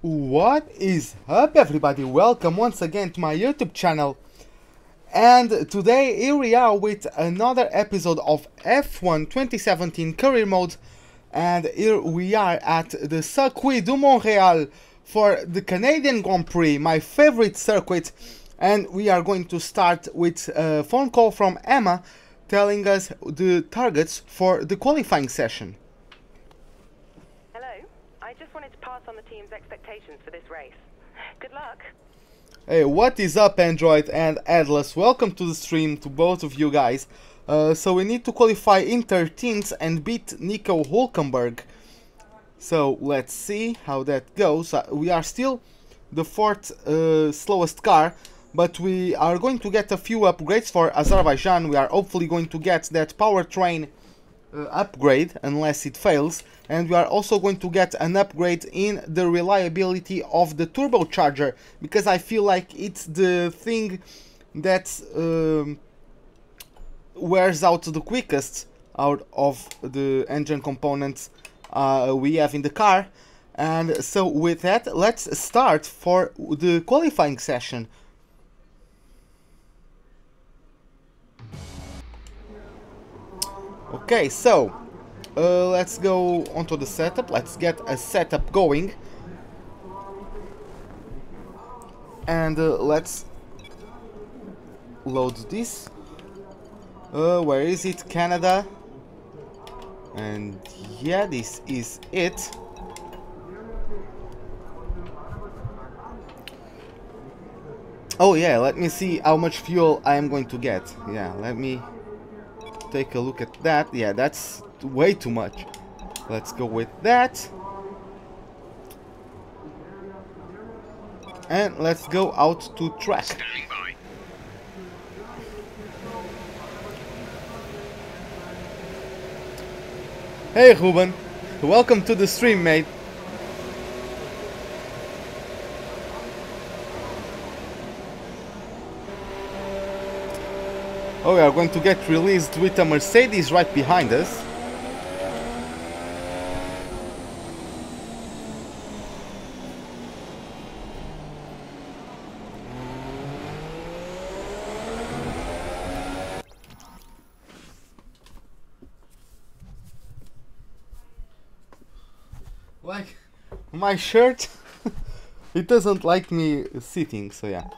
What is up, everybody? Welcome once again to my YouTube channel. And today here we are with another episode of F1 2017 Career Mode. And here we are at the Circuit du Montréal for the Canadian Grand Prix, my favorite circuit. And we are going to start with a phone call from Emma telling us the targets for the qualifying session. I just wanted to pass on the team's expectations for this race. Good luck. Hey, what is up, Android and Atlas? Welcome to the stream to both of you guys. So we need to qualify in 13th and beat Nico Hulkenberg. So let's see how that goes. We are still the fourth slowest car, but we are going to get a few upgrades for Azerbaijan. We are hopefully going to get that powertrain upgrade unless it fails, and we are also going to get an upgrade in the reliability of the turbocharger, because I feel like it's the thing that wears out the quickest out of the engine components we have in the car. And so with that, let's start for the qualifying session. Okay, so let's go onto the setup. Let's get a setup going, and let's load this. Where is it? Canada. And yeah, this is it. Oh yeah, let me see how much fuel I am going to get. Yeah, let me take a look at that. Yeah, that's way too much. Let's go with that. And let's go out to track. Standing by. Hey Ruben, welcome to the stream, mate. Oh, we are going to get released with a Mercedes right behind us. Like, my shirt, it doesn't like me sitting, so yeah.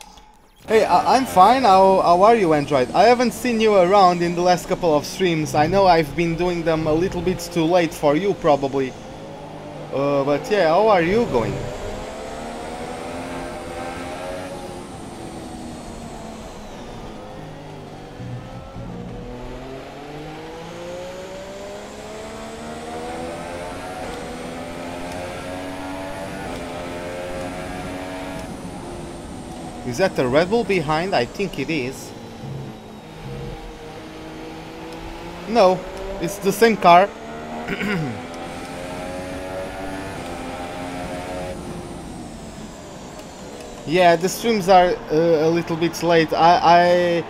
Hey, I'm fine. How are you, Android? I haven't seen you around in the last couple of streams. I know I've been doing them a little bit too late for you, probably. But yeah, how are you going? Is that the Red Bull behind? I think it is. No, it's the same car. Yeah, the streams are a little bit late. I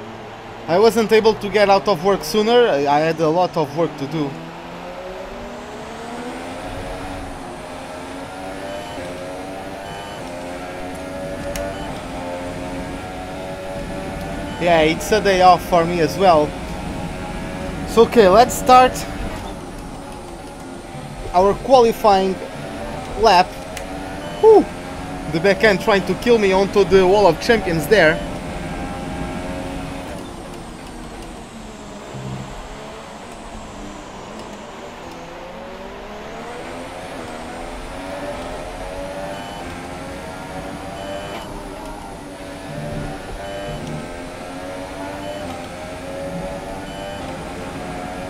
wasn't able to get out of work sooner. I had a lot of work to do. Yeah, it's a day off for me as well. So okay, let's start our qualifying lap. Whew. The back end trying to kill me onto the wall of champions there.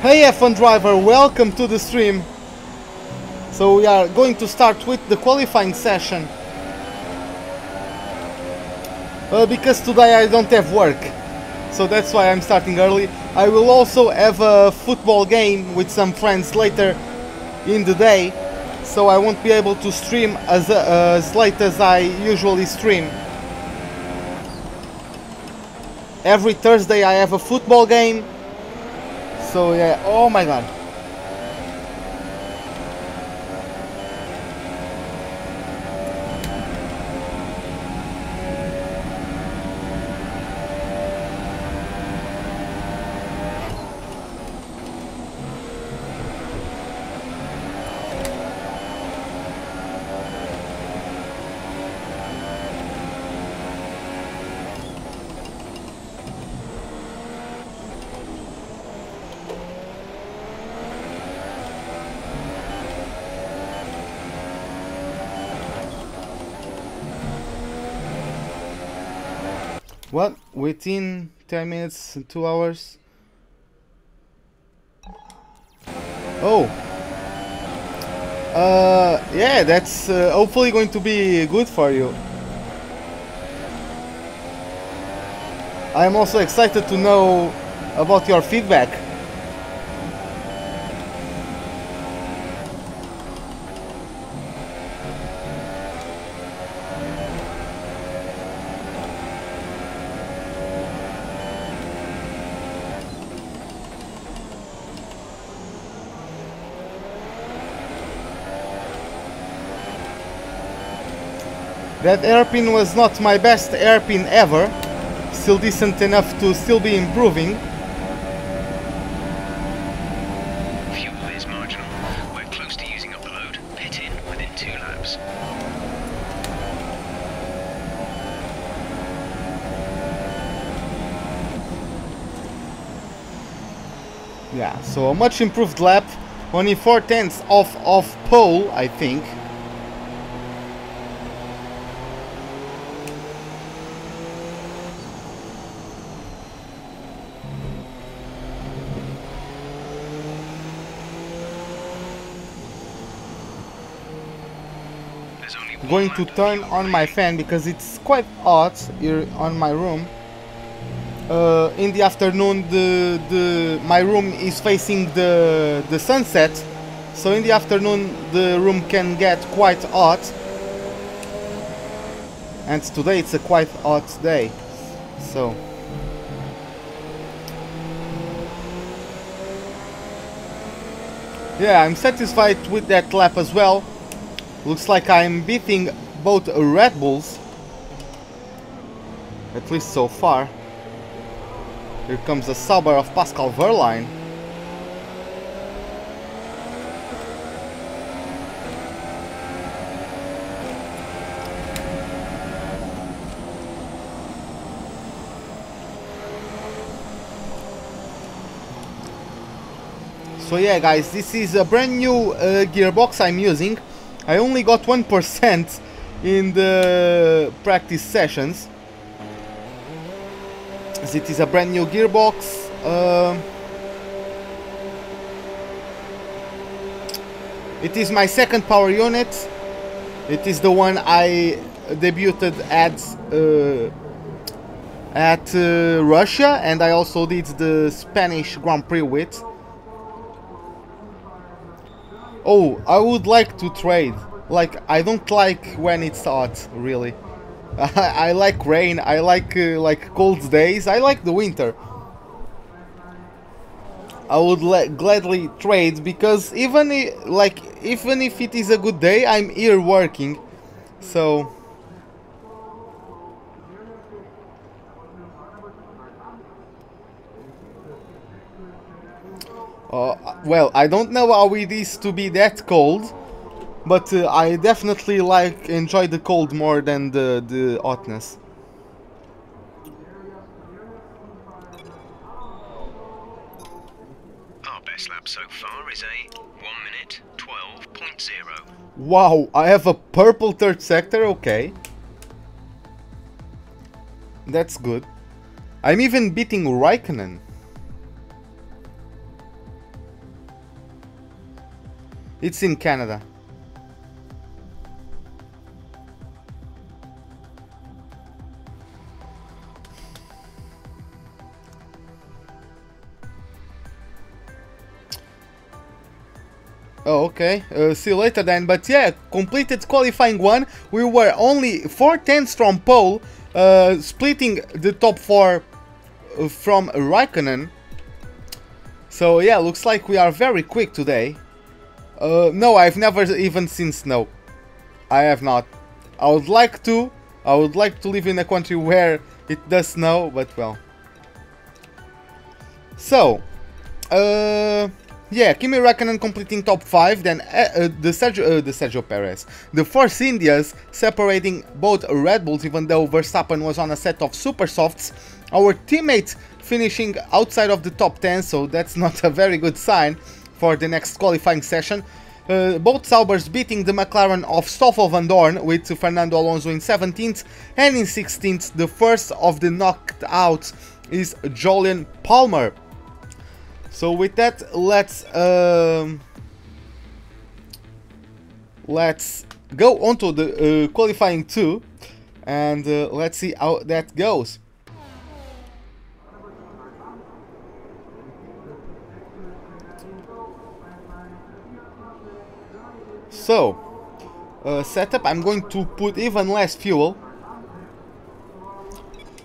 Hey F1 driver, welcome to the stream. So we are going to start with the qualifying session. Because today I don't have work, so that's why I'm starting early. I will also have a football game with some friends later in the day, so I won't be able to stream as late as I usually stream. Every Thursday I have a football game. So yeah, oh my god. What? Within 10 minutes, 2 hours? Oh. Yeah, that's hopefully going to be good for you. I'm also excited to know about your feedback. That airpin was not my best airpin ever. Still decent enough to still be improving. Fuel is marginal. We're close to using up the load. Pit in within 2 laps. Yeah, so a much improved lap. Only 4/10 off pole, I think. Going to turn on my fan because it's quite hot here on my room. In the afternoon, my room is facing the sunset, so in the afternoon the room can get quite hot. And today it's a quite hot day, so. Yeah, I'm satisfied with that lap as well. Looks like I'm beating both Red Bulls, at least so far. Here comes the Sauber of Pascal Wehrlein. So yeah guys, this is a brand new gearbox I'm using. I only got 1% in the practice sessions, as it is a brand new gearbox. It is my second power unit. It is the one I debuted at Russia, and I also did the Spanish Grand Prix with. Oh, I would like to trade. Like, I don't like when it's hot, really. I like rain, I like cold days, I like the winter. I would gladly trade, because even if it is a good day, I'm here working. So well, I don't know how it is to be that cold, but I definitely enjoy the cold more than the hotness. Our best lap so far is a 1:12.0. Wow, I have a purple third sector, okay. That's good. I'm even beating Raikkonen. It's in Canada. Oh, okay. See you later then. But yeah, completed qualifying 1. We were only 4/10 from pole, splitting the top 4 from Raikkonen. So yeah, looks like we are very quick today. No, I've never even seen snow. I have not. I would like to. I would like to live in a country where it does snow, but well. So, yeah, Kimi Räikkönen completing top 5, then the Sergio Perez. The Force Indias separating both Red Bulls, even though Verstappen was on a set of super softs. Our teammate finishing outside of the top 10, so that's not a very good sign for the next qualifying session. both Saubers beating the McLaren of Stoffel van Dorn with Fernando Alonso in 17th, and in 16th the first of the knocked out is Jolyon Palmer. So with that, let's go on to the qualifying 2, and let's see how that goes. So, setup, I'm going to put even less fuel.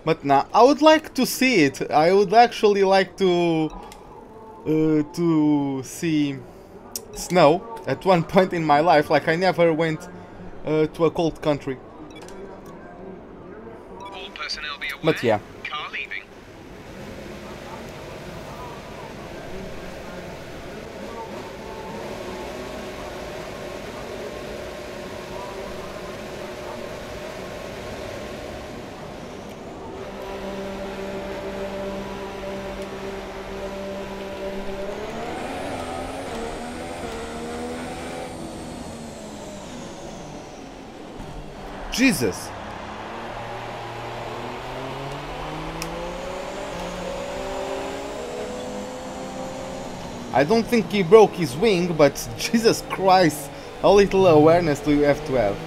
But now, I would like to see it. I would actually like to see snow at one point in my life. Like, I never went to a cold country. All personnel be aware. But yeah. Car leaving. Jesus. I don't think he broke his wing, but Jesus Christ, how little awareness do you have to have?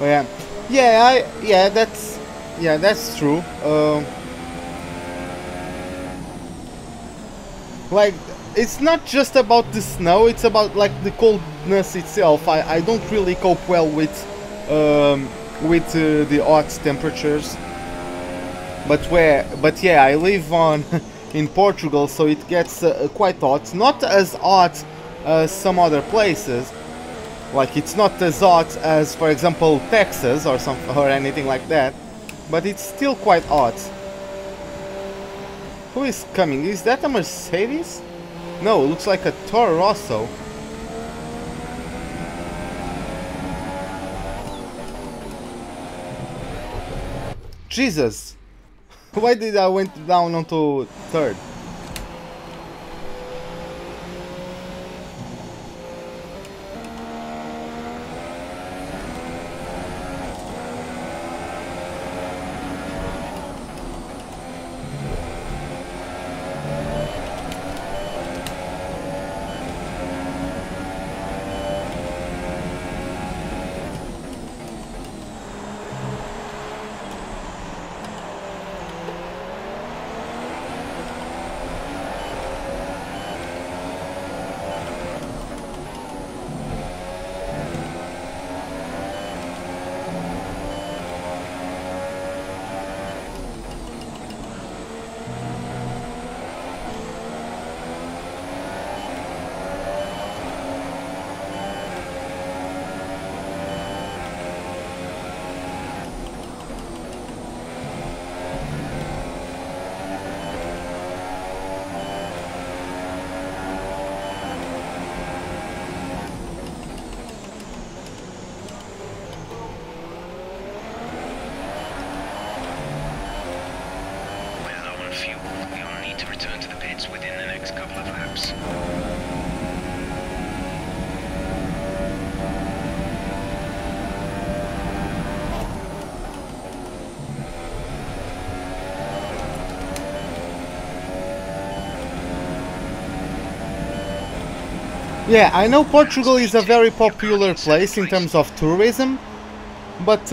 Oh, yeah, that's true. Like, it's not just about the snow; it's about like the coldness itself. I don't really cope well with the hot temperatures. But yeah, I live on in Portugal, so it gets quite hot. Not as hot as some other places. Like, it's not as hot as, for example, Texas or anything like that, but it's still quite hot. Who is coming? Is that a Mercedes? No, it looks like a Toro Rosso. Jesus! Why did I went down onto third? Within the next couple of laps. Yeah, I know Portugal is a very popular place in terms of tourism, but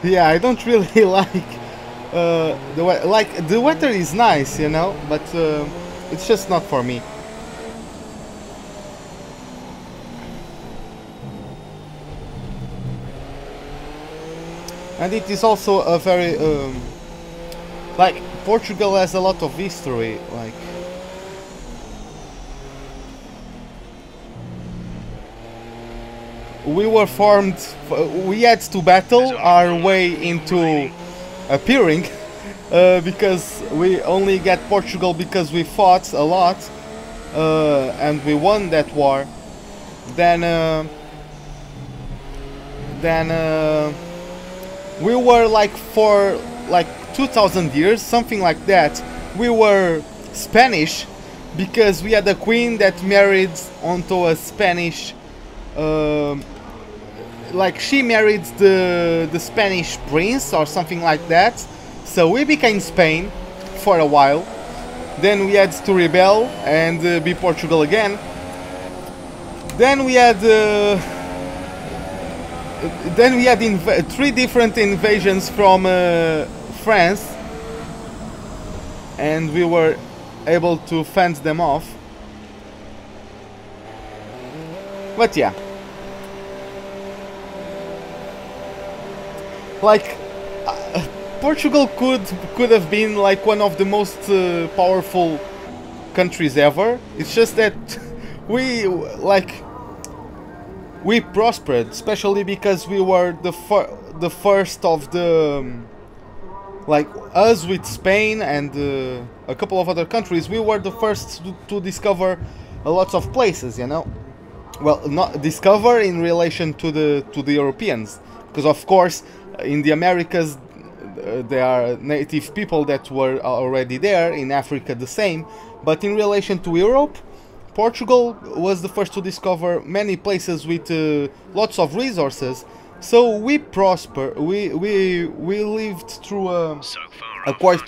yeah, I don't really like the weather is nice, you know, but it's just not for me. And it is also a very like, Portugal has a lot of history, like we were formed, we had to battle our way into appearing because we only get Portugal because we fought a lot and we won that war. Then then we were like for like 2000 years, something like that, we were Spanish, because we had a queen that married onto a Spanish, like she married the Spanish prince or something like that. So we became Spain for a while. Then we had to rebel and be Portugal again. Then we had 3 different invasions from France, and we were able to fend them off. But yeah, like Portugal could have been like one of the most powerful countries ever. It's just that we prospered, especially because we were the first of the like us with Spain and a couple of other countries. We were the first to discover a lot of places, you know. Well, not discover in relation to the Europeans, because of course in the Americas there are native people that were already there, in Africa the same, but in relation to Europe, Portugal was the first to discover many places with lots of resources. So we lived through a quite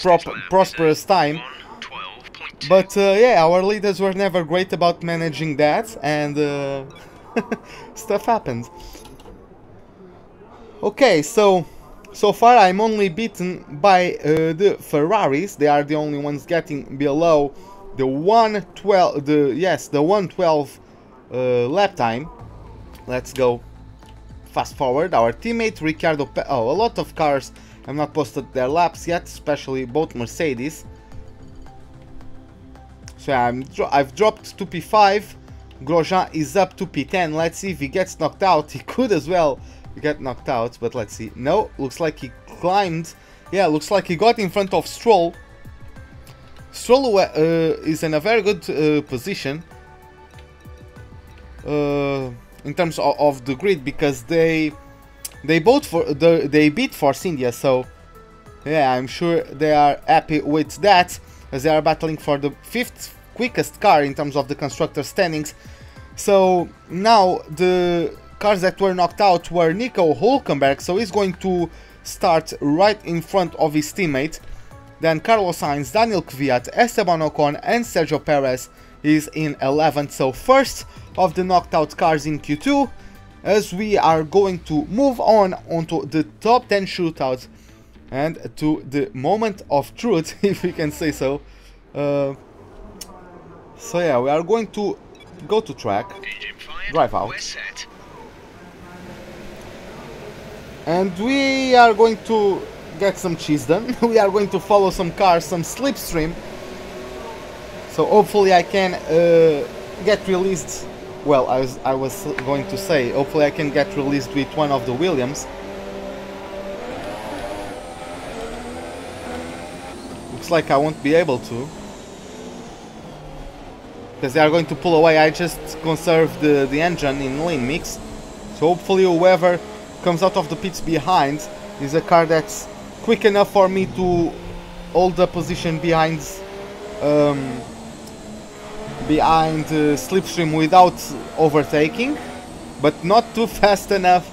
prosperous time. But yeah, our leaders were never great about managing that, and stuff happened. Okay, so far I'm only beaten by the Ferraris. They are the only ones getting below the 112. The 112 lap time. Let's go fast forward. Our teammate Ricardo. A lot of cars have not posted their laps yet, especially both Mercedes. So I've dropped to P5. Grosjean is up to P10. Let's see if he gets knocked out. He could as well get knocked out, but let's see. No, looks like he climbed. Yeah, looks like he got in front of Stroll. Stroll is in a very good position in terms of the grid, because they beat Force India. So yeah, I'm sure they are happy with that, as they are battling for the 5th quickest car in terms of the constructor standings. So now the cars that were knocked out were Nico Hülkenberg, so he's going to start right in front of his teammate. Then Carlos Sainz, Daniel Kvyat, Esteban Ocon and Sergio Perez is in 11th. So first of the knocked out cars in Q2, as we are going to move on onto the top 10 shootout and to the moment of truth, if we can say so. So yeah, we are going to go to track, drive out, and we are going to get some cheese done. We are going to follow some cars, some slipstream. So hopefully I can get released. Well, I was going to say, hopefully I can get released with one of the Williams. Looks like I won't be able to, because they are going to pull away. I just conserved the engine in lane mix. So hopefully whoever comes out of the pits behind is a car that's quick enough for me to hold the position behind slipstream without overtaking, but not too fast enough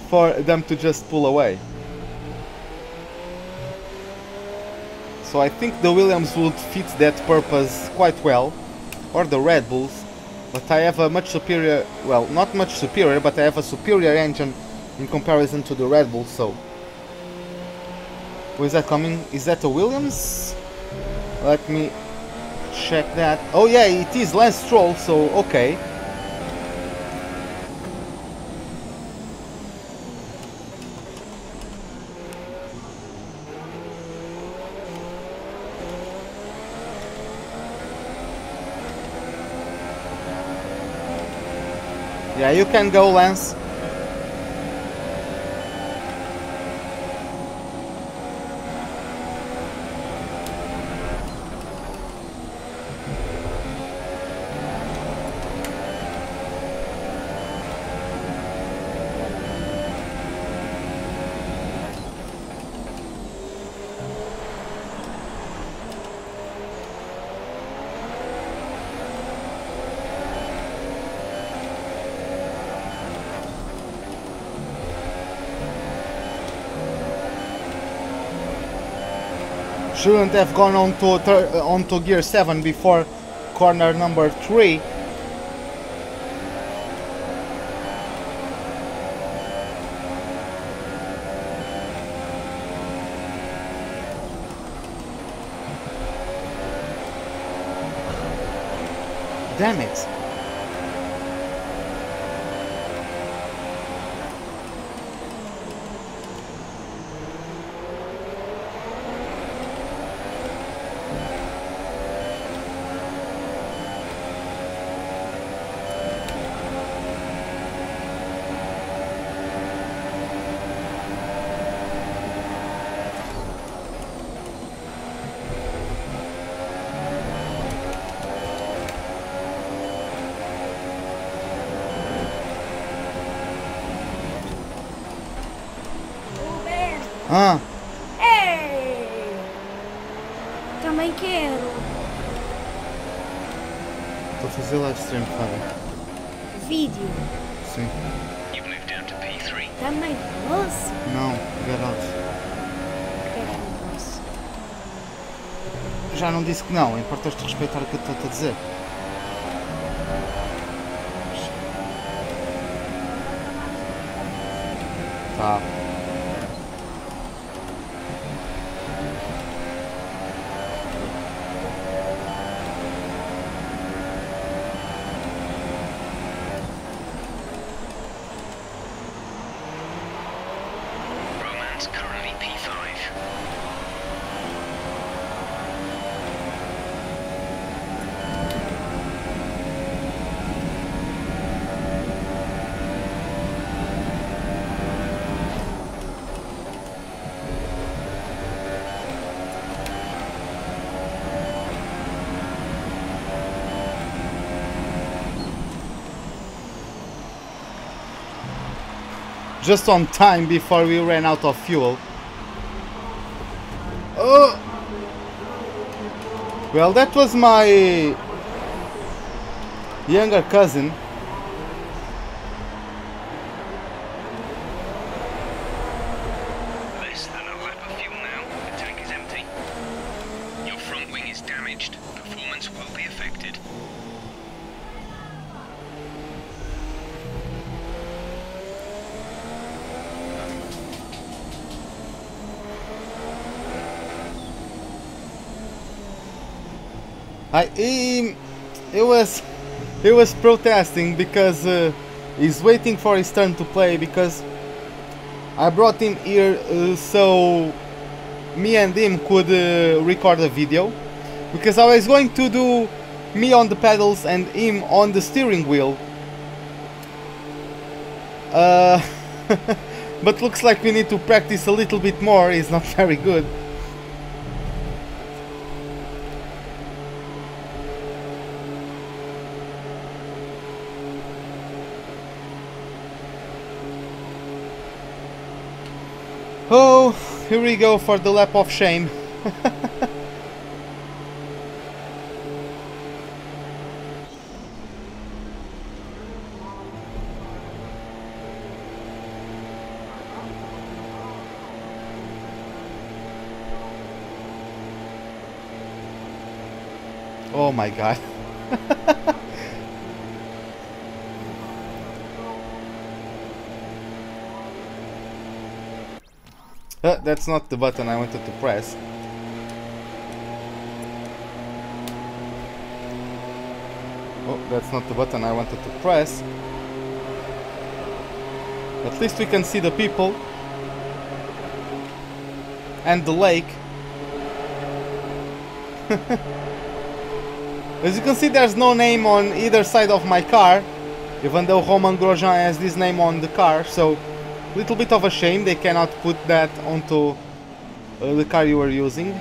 for them to just pull away. So I think the Williams would fit that purpose quite well, or the Red Bulls, but I have a much superior, well, not much superior, but I have a superior engine in comparison to the Red Bulls. So who is that coming? Is that a Williams? Let me check that. Oh yeah, it is Lance Stroll, so okay. Yeah, you can go, Lance. Shouldn't have gone onto gear 7 before corner number 3. Damn it. Ah, Ei! Também quero. estou a fazer live stream, cara. Vídeo. Sim. You've moved down to P3. Também posso? Não, get out. Porque é que não posso? Já não disse que não, importas-te respeitar o que eu estou a dizer. Tá. Romance currently P5. Just on time before we ran out of fuel. Oh! Well, that was my younger cousin. Less than a lap of fuel now. The tank is empty. Your front wing is damaged. Performance will be affected. He was protesting because he's waiting for his turn to play, because I brought him here so me and him could record a video, because I was going to do me on the pedals and him on the steering wheel. But looks like we need to practice a little bit more. He's not very good. Oh, here we go for the lap of shame. Oh my god. That's not the button I wanted to press. Oh, that's not the button I wanted to press. At least we can see the people and the lake. As you can see, there's no name on either side of my car, even though Roman Grosjean has this name on the car, so little bit of a shame they cannot put that onto the car you are using.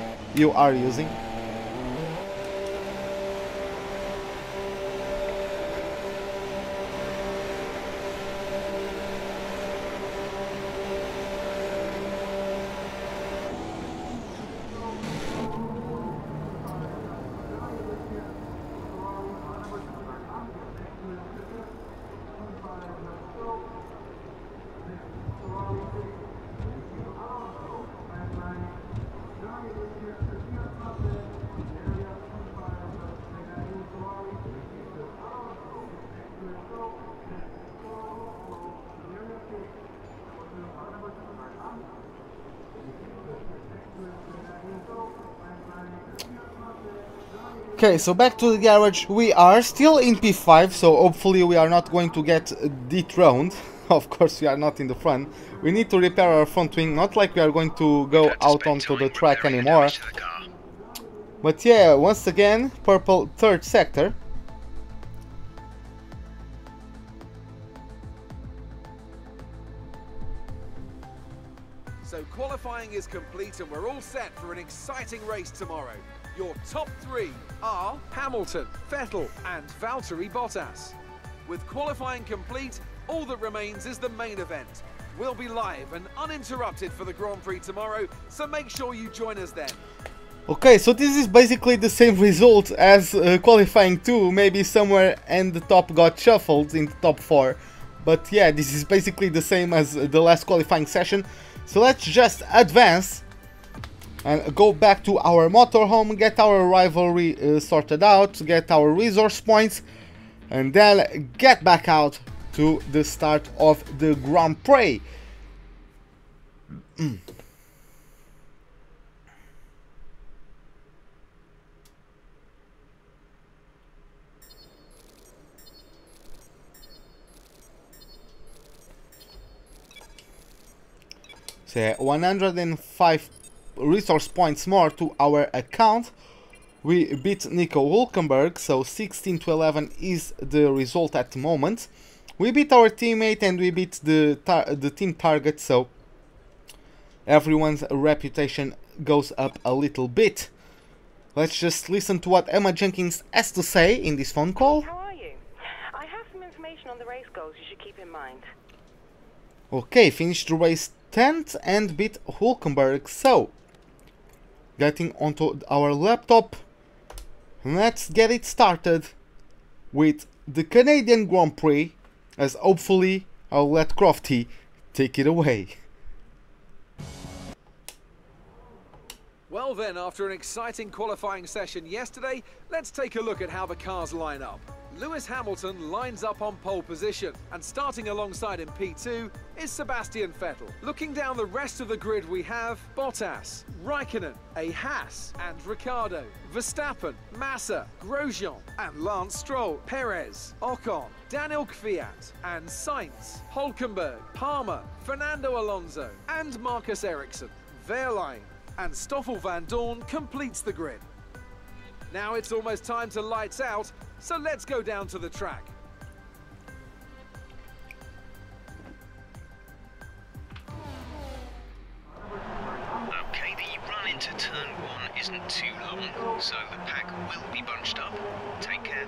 Okay, so back to the garage. We are still in P5, so hopefully we are not going to get dethroned. Of course, we are not in the front. We need to repair our front wing, not like we are going to go out onto the track anymore. But yeah, once again, purple third sector. So qualifying is complete and we're all set for an exciting race tomorrow. Your top three are Hamilton, Vettel and Valtteri Bottas. With qualifying complete, all that remains is the main event. We'll be live and uninterrupted for the Grand Prix tomorrow, so make sure you join us then. Okay, so this is basically the same result as qualifying 2, maybe somewhere and the top got shuffled in the top 4. But yeah, this is basically the same as the last qualifying session. So let's just advance and go back to our motorhome, get our rivalry sorted out, get our resource points, and then get back out to the start of the Grand Prix. So 105 resource points more to our account. We beat Nico Hülkenberg, so 16 to 11 is the result at the moment. We beat our teammate and we beat the team target, so everyone's reputation goes up a little bit. Let's just listen to what Emma Jenkins has to say in this phone call. How are you? I have some information on the race goals you should keep in mind. Okay, finished the race 10th and beat Hülkenberg, so getting onto our laptop, let's get it started with the Canadian Grand Prix, as hopefully I'll let Crofty take it away. Well then, after an exciting qualifying session yesterday, let's take a look at how the cars line up. Lewis Hamilton lines up on pole position, and starting alongside in P2 is Sebastian Vettel. Looking down the rest of the grid, we have Bottas, Raikkonen, a Haas and Ricciardo, Verstappen, Massa, Grosjean and Lance Stroll, Perez, Ocon, Daniel Kvyat and Sainz, Hülkenberg, Palmer, Fernando Alonso and Marcus Ericsson. Wehrlein and Stoffel van Dorn completes the grid. Now it's almost time to lights out, so let's go down to the track. Okay, the run into turn 1 isn't too long, so the pack will be bunched up. Take care.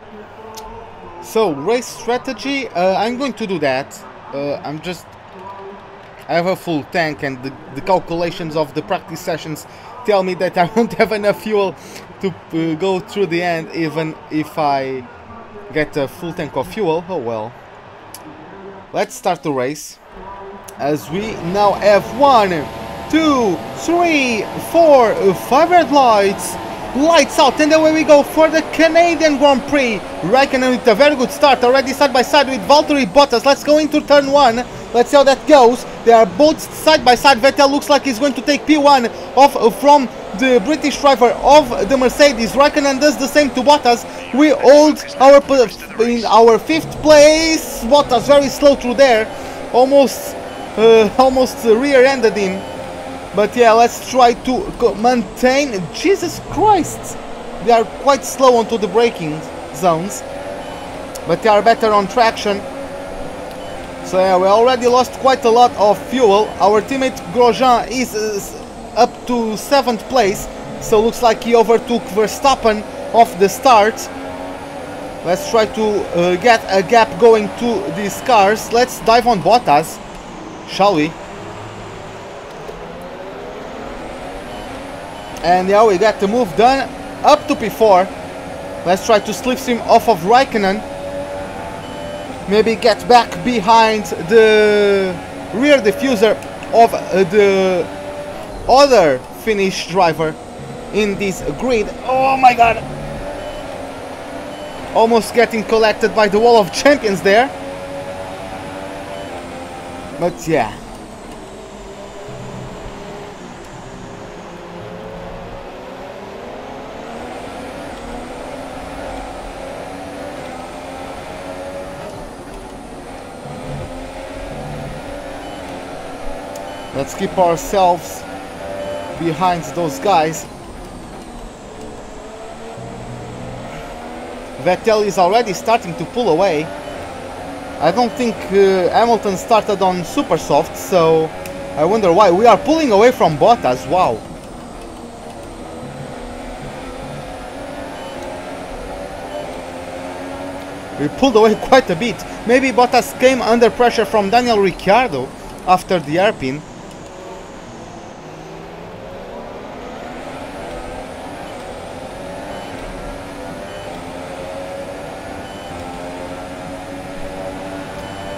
So, race strategy, I'm going to do that. I have a full tank and the calculations of the practice sessions tell me that I won't have enough fuel to go through the end even if I get a full tank of fuel. Oh well. Let's start the race, as we now have 1, 2, 3, 4, 5 red lights. Lights out, and away we go for the Canadian Grand Prix. Raikkonen with a very good start, already side by side with Valtteri Bottas. Let's go into turn 1. Let's see how that goes. They are both side by side. Vettel looks like he's going to take P1 off from the British driver of the Mercedes. Raikkonen does the same to Bottas. We hold in our 5th place. Bottas very slow through there, almost rear-ended him. But yeah, let's try to maintain. Jesus Christ, they are quite slow onto the braking zones, but they are better on traction. So yeah, we already lost quite a lot of fuel. Our teammate Grosjean is up to 7th place, so looks like he overtook Verstappen off the start. Let's try to get a gap going to these cars. Let's dive on Bottas, shall we? And yeah, we got the move done up to P4. Let's try to slipstream off of Raikkonen. Maybe get back behind the rear diffuser of the other Finnish driver in this grid. Oh my god! Almost getting collected by the wall of champions there. But yeah. Let's keep ourselves behind those guys. Vettel is already starting to pull away. I don't think Hamilton started on super soft, so I wonder why. We are pulling away from Bottas, wow. We pulled away quite a bit. Maybe Bottas came under pressure from Daniel Ricciardo after the hairpin.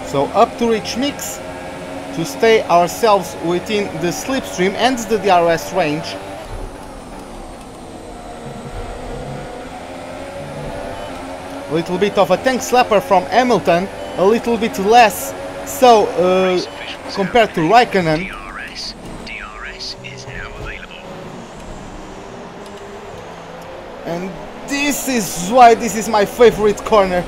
So up to reach mix to stay ourselves within the slipstream and the DRS range. A little bit of a tank slapper from Hamilton, a little bit less so compared to Raikkonen. DRS is now available. And this is why this is my favorite corner.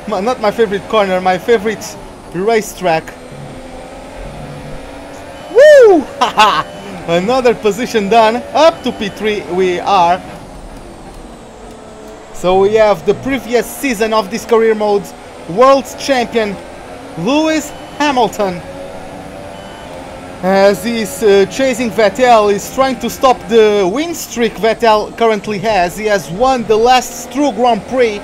Not my favorite corner, my favorite racetrack. Woo! Haha! Another position done. Up to P3 we are. So we have the previous season of this career mode world champion Lewis Hamilton. As he's chasing Vettel, he's trying to stop the win streak Vettel currently has. He has won the last true Grand Prix.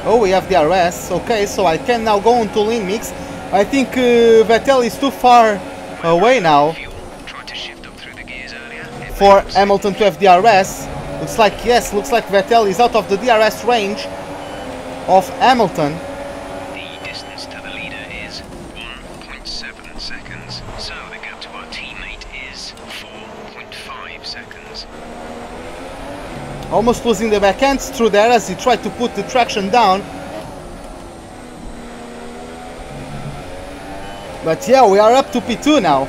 Oh, we have the DRS. Okay, so I can now go into lean mix. I think Vettel is too far away now for Hamilton to have DRS. Looks like, yes, looks like Vettel is out of the DRS range of Hamilton. The distance to the leader is 1.7 seconds, so the gap to our teammate is 4.5 seconds. Almost losing the backhand through there as he tried to put the traction down. But yeah, we are up to P2 now.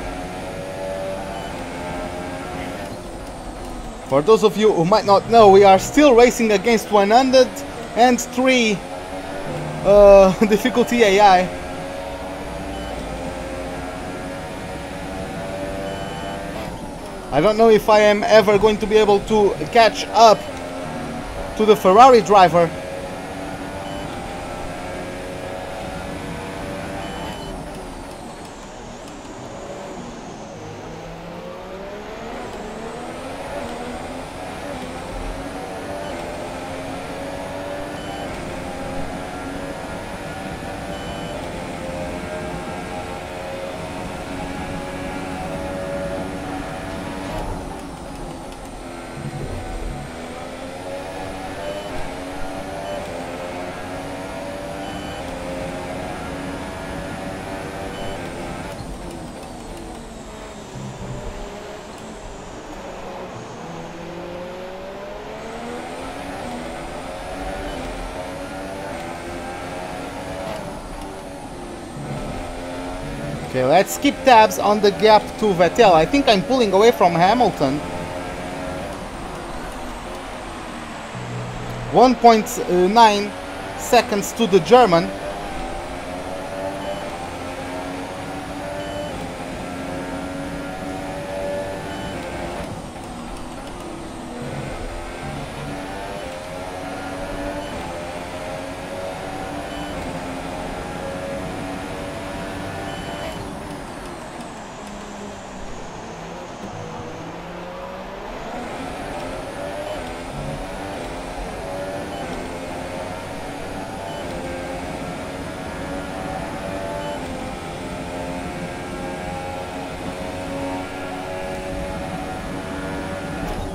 For those of you who might not know, we are still racing against 103 difficulty AI. I don't know if I am ever going to be able to catch up to the Ferrari driver. Okay, let's keep tabs on the gap to Vettel. I think I'm pulling away from Hamilton. 1.9 seconds to the German.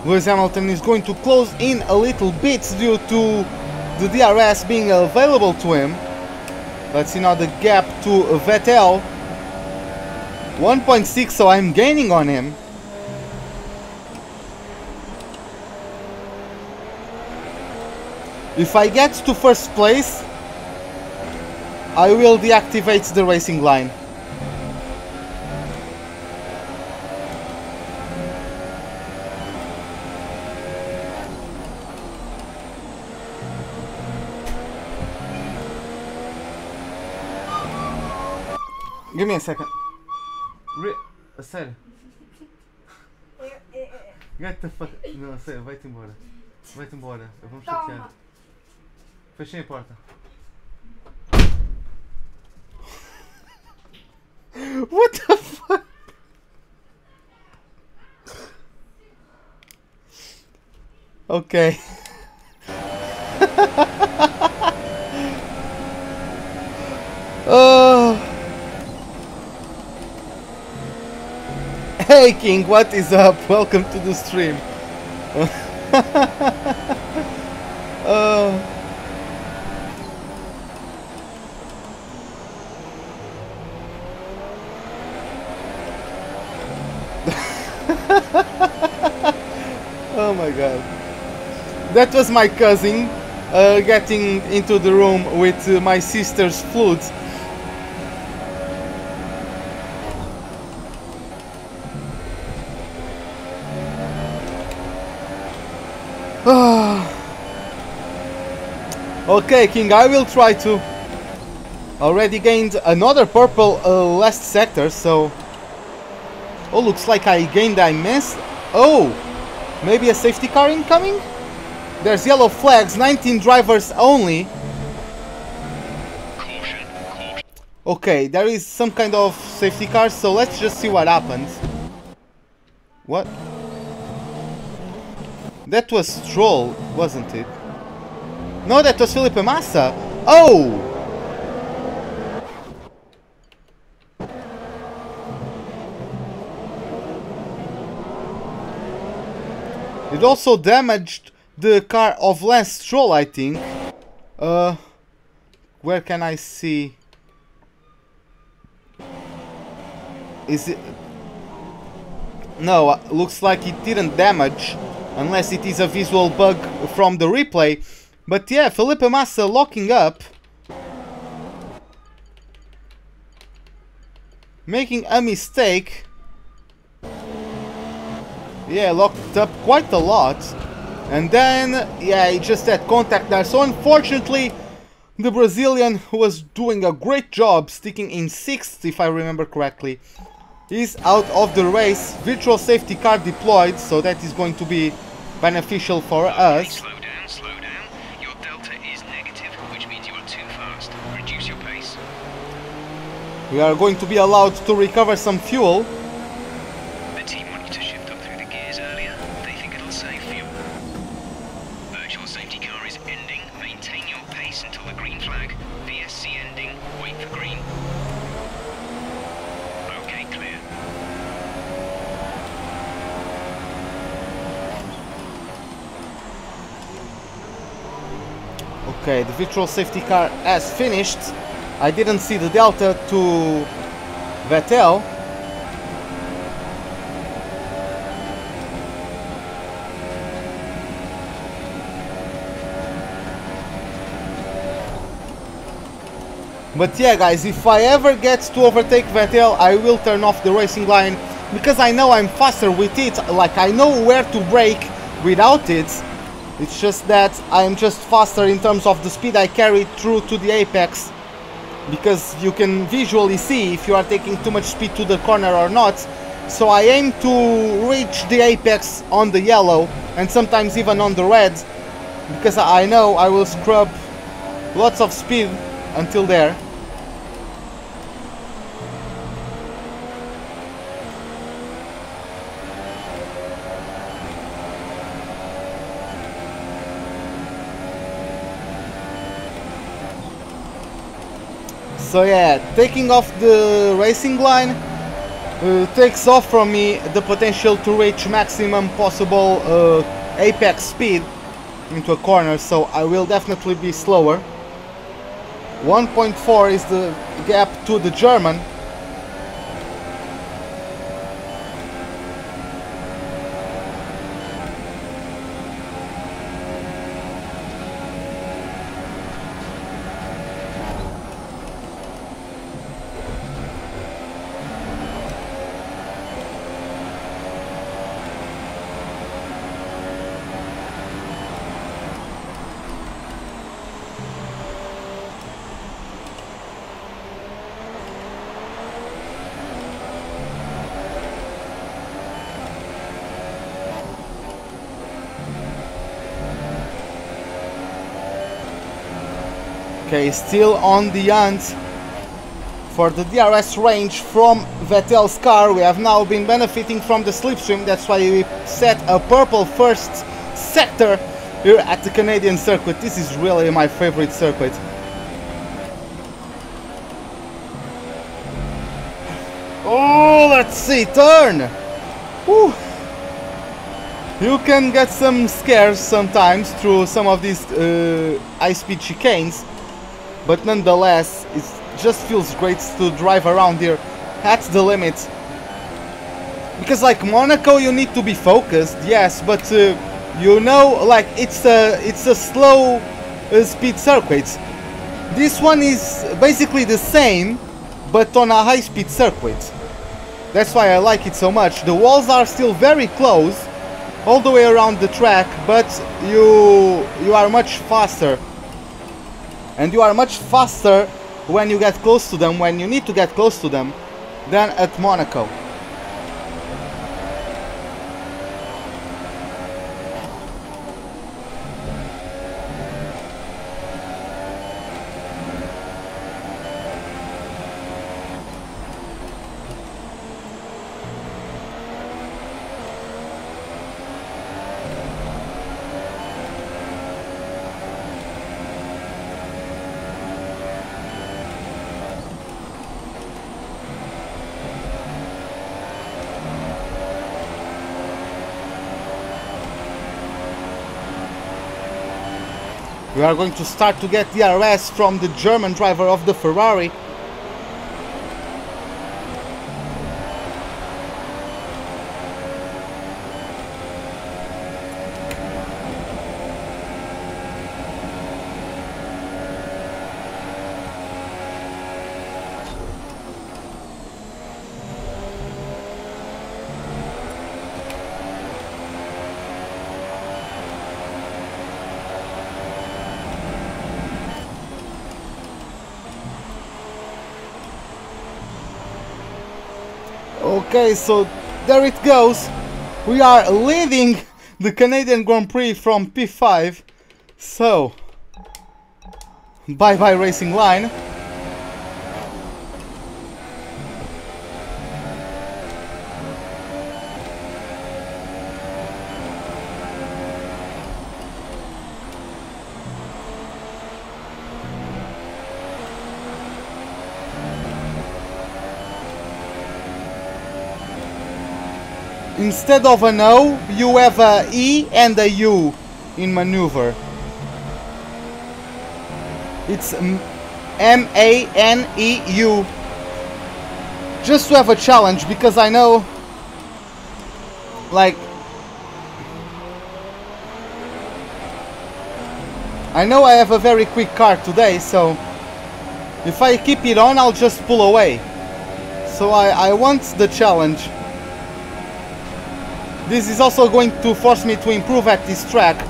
Lewis Hamilton is going to close in a little bit due to the DRS being available to him. Let's see now the gap to Vettel. 1.6, so I'm gaining on him. If I get to first place, I will deactivate the racing line. Give me a second. Sério. Get the fuck. Não, sério, vai-te embora. Vai-te embora. Vamos chatear. Fechem a porta. What the fuck? Okay. Oh. Hey King, what is up? Welcome to the stream. Oh my god. That was my cousin getting into the room with my sister's flute. Okay, King, I will try to. Already gained another purple last sector, so... Oh, looks like I gained, I missed. Oh! Maybe a safety car incoming? There's yellow flags, 19 drivers only. Okay, there is some kind of safety car, so let's just see what happens. What? That was Stroll, wasn't it? No, that was Felipe Massa. Oh! It also damaged the car of Lance Stroll, I think. Where can I see? Is it? No, looks like it didn't damage, unless it is a visual bug from the replay. But yeah, Felipe Massa locking up, making a mistake. Yeah, locked up quite a lot. And then, yeah, he just had contact there. So unfortunately, the Brazilian, who was doing a great job, sticking in 6th, if I remember correctly, is out of the race. Virtual safety car deployed, so that is going to be beneficial for us. Slow down. Your delta is negative, which means you are too fast. Reduce your pace. We are going to be allowed to recover some fuel. The team want you to shift up through the gears earlier. They think it'll save fuel. Virtual safety car is ending. Maintain your pace until the green flag. VSC ending. Wait for green. Okay, clear. Okay, the virtual safety car has finished. I didn't see the delta to Vettel. But yeah, guys, if I ever get to overtake Vettel, I will turn off the racing line, because I know I'm faster with it. Like, I know where to brake without it. It's just that I'm just faster in terms of the speed I carry through to the apex, because you can visually see if you are taking too much speed to the corner or not. So I aim to reach the apex on the yellow, and sometimes even on the red, because I know I will scrub lots of speed until there. So yeah, taking off the racing line takes off from me the potential to reach maximum possible apex speed into a corner, so I will definitely be slower. 1.4 is the gap to the German. Okay, still on the hunt for the DRS range from Vettel's car. We have now been benefiting from the slipstream. That's why we set a purple first sector here at the Canadian circuit. This is really my favorite circuit. Oh, let's see, turn! Whew. You can get some scares sometimes through some of these high-speed chicanes, but nonetheless, it just feels great to drive around here at the limit. Because like Monaco, you need to be focused, yes, but you know, like it's a slow speed circuit. This one is basically the same, but on a high-speed circuit. That's why I like it so much. The walls are still very close all the way around the track, but you are much faster. And you are much faster when you get close to them, when you need to get close to them, than at Monaco. We are going to start to get DRS from the German driver of the Ferrari. Okay, so there it goes. We are leading the Canadian Grand Prix from P5. So, bye-bye racing line. Instead of an O, you have a E and a U in maneuver. It's M-A-N-E-U. Just to have a challenge, because I know, like, I know I have a very quick car today, so if I keep it on, I'll just pull away. So I want the challenge. This is also going to force me to improve at this track.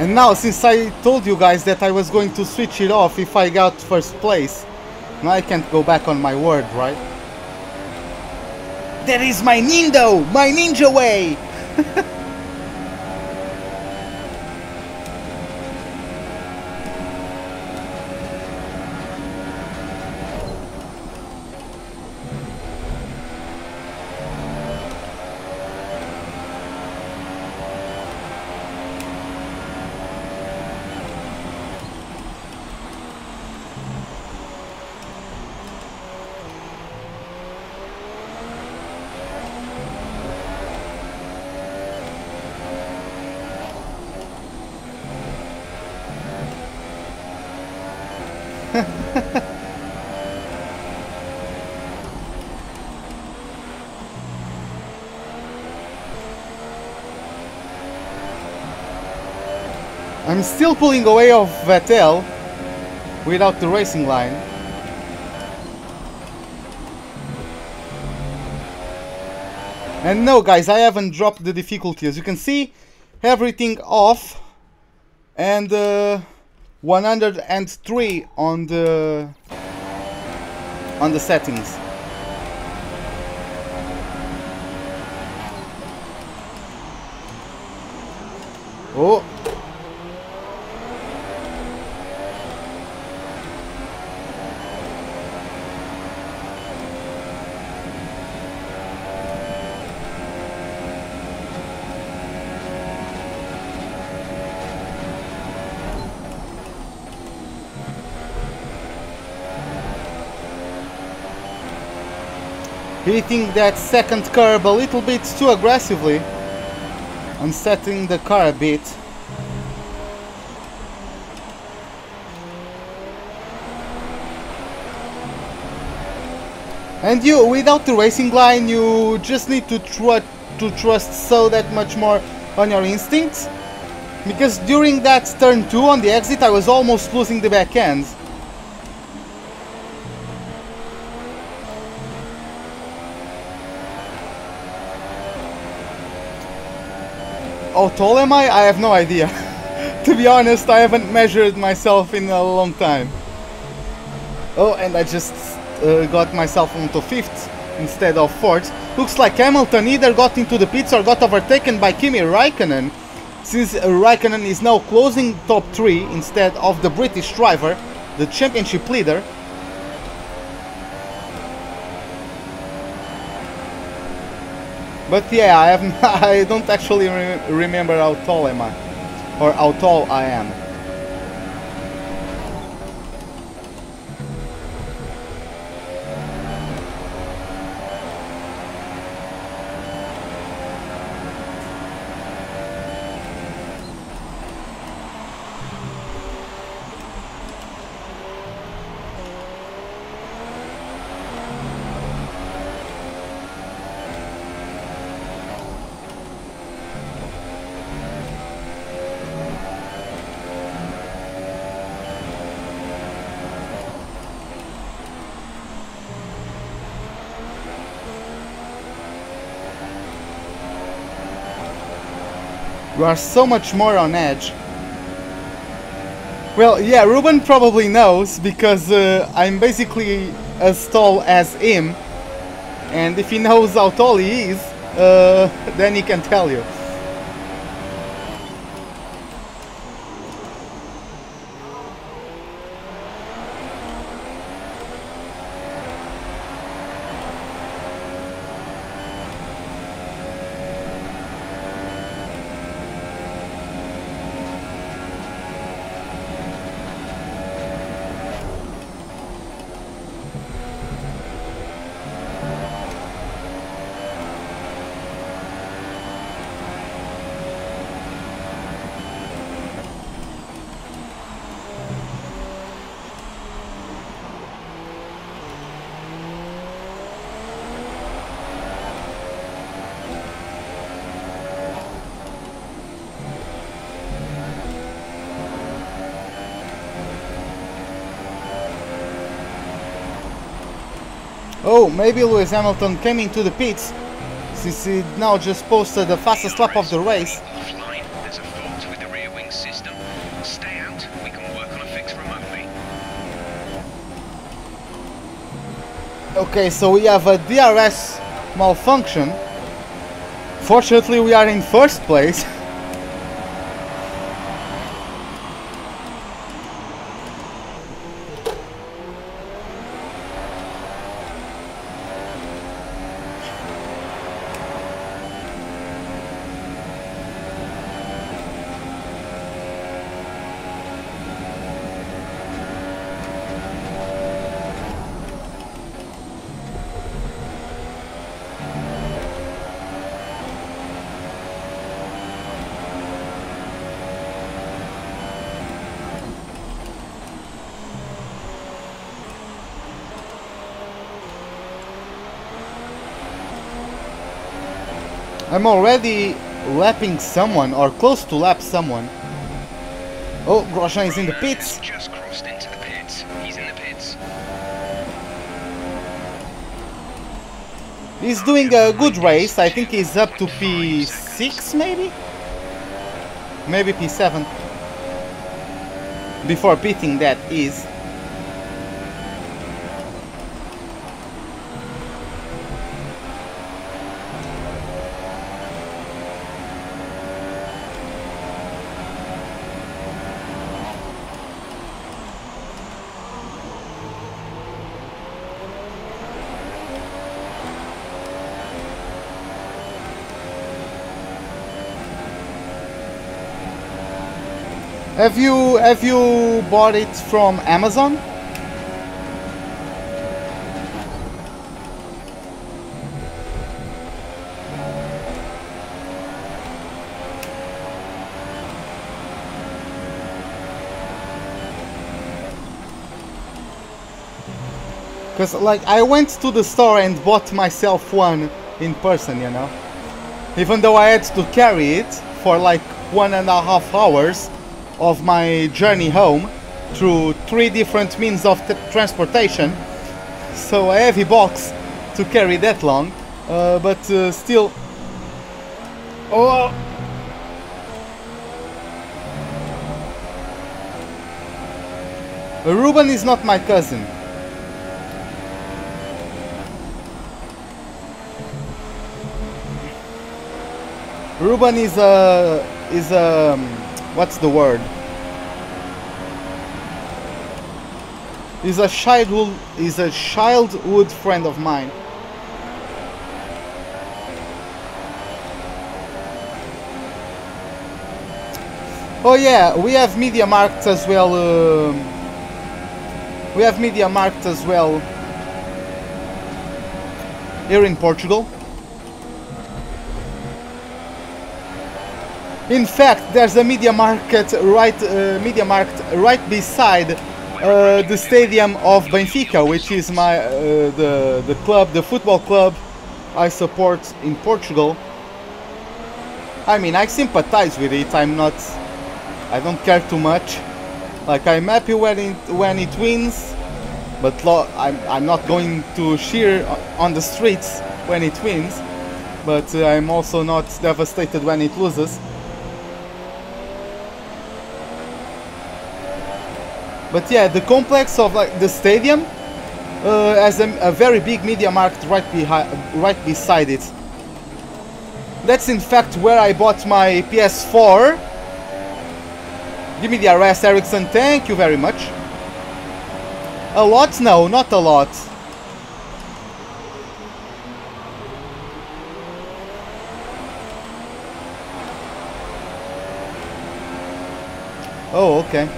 And now, since I told you guys that I was going to switch it off if I got first place, now I can't go back on my word, right? There is my Nindo! My ninja way! I'm still pulling away of Vettel without the racing line. And no guys, I haven't dropped the difficulty. As you can see, everything off, and 103 on the settings. Oh. Hitting that second curb a little bit too aggressively, unsettling the car a bit. And you, without the racing line, you just need to trust so that much more on your instincts. Because during that turn 2 on the exit, I was almost losing the back end. How tall am I? I have no idea. To be honest, I haven't measured myself in a long time. Oh, and I just got myself onto 5th instead of 4th. Looks like Hamilton either got into the pits or got overtaken by Kimi Raikkonen, since Raikkonen is now closing top 3 instead of the British driver, the championship leader. But yeah, I don't actually remember how tall am I, or how tall I am. You are so much more on edge. Well, yeah, Ruben probably knows, because I'm basically as tall as him, and if he knows how tall he is, then he can tell you. Oh, maybe Lewis Hamilton came into the pits, since he now just posted the fastest lap of the race. Offline, there's a fault with the rear wing system. Stay out, we can work on a fix remotely. Okay, so we have a DRS malfunction. Fortunately, we are in first place. I'm already lapping someone, or close to lap someone. Oh, Grosjean is in the pits. Just crossed into the pits. He's in the pits. He's doing a good race. I think he's up to P6 maybe? Maybe P7. Before pitting, that is. Have you bought it from Amazon? Because like I went to the store and bought myself one in person, you know. Even though I had to carry it for like 1.5 hours of my journey home through 3 different means of transportation, so a heavy box to carry that long, but still. Oh! Ruben is not my cousin. Ruben is a what's the word? Is a childhood friend of mine. Oh yeah, we have Media Markt as well. We have Media Markt as well here in Portugal. In fact, there's a Media Markt right beside the stadium of Benfica, which is my the club, the football club I support in Portugal. I mean, I sympathize with it. I don't care too much. Like, I'm happy when it wins, but I'm not going to cheer on the streets when it wins. But I'm also not devastated when it loses. But yeah, the complex of like the stadium has a very big Media Markt right beside it. That's in fact where I bought my PS4. Give me the RS, Ericsson. Thank you very much. A lot? No, not a lot. Oh, okay.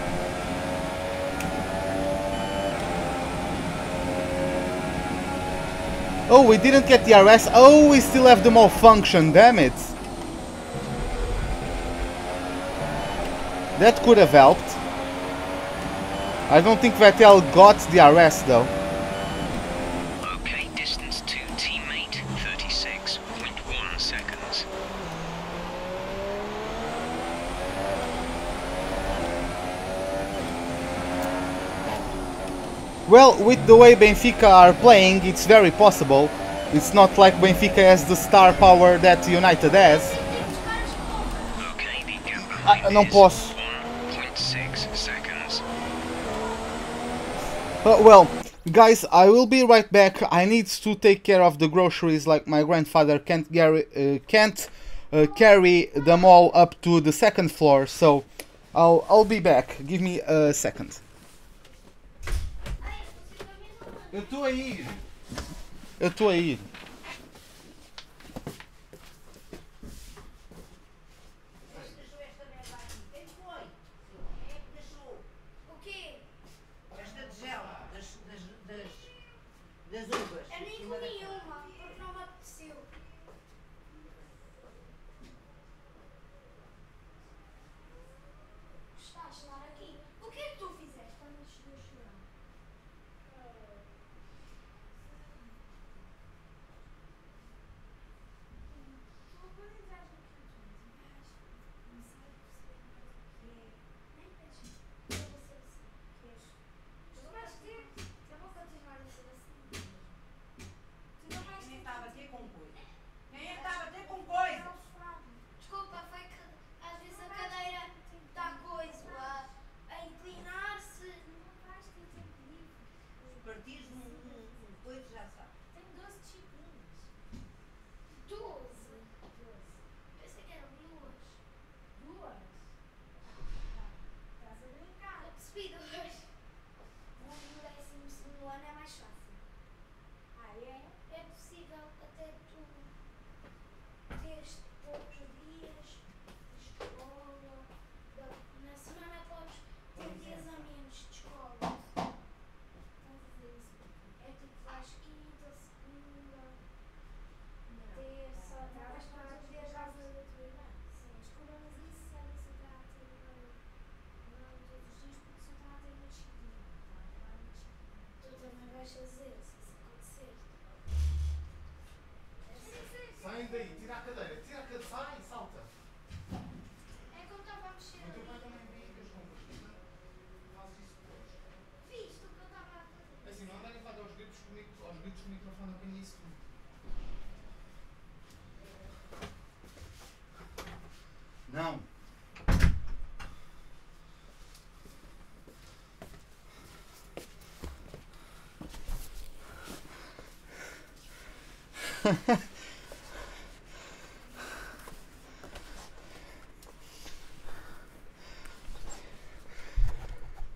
Oh, we didn't get the RS. Oh, we still have the malfunction, damn it. That could have helped. I don't think Vettel got the RS though. Okay, distance to teammate, 36.1 seconds. Well, with the way Benfica are playing, it's very possible. It's not like Benfica has the star power that United has. Okay, the gap behind Não is posso. 1.6 seconds. Well, guys, I will be right back. I need to take care of the groceries, like my grandfather can't carry them all up to the 2nd floor, so I'll be back. Give me a second. Eu estou a ir. Eu estou a ir. Das uvas. Eu nem comi uma, porque não me apeteceu. Está a chegar aqui. O que é que tu fizeste antes de eu chegar?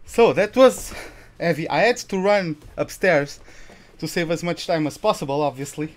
So that was heavy. I had to run upstairs to save as much time as possible, obviously.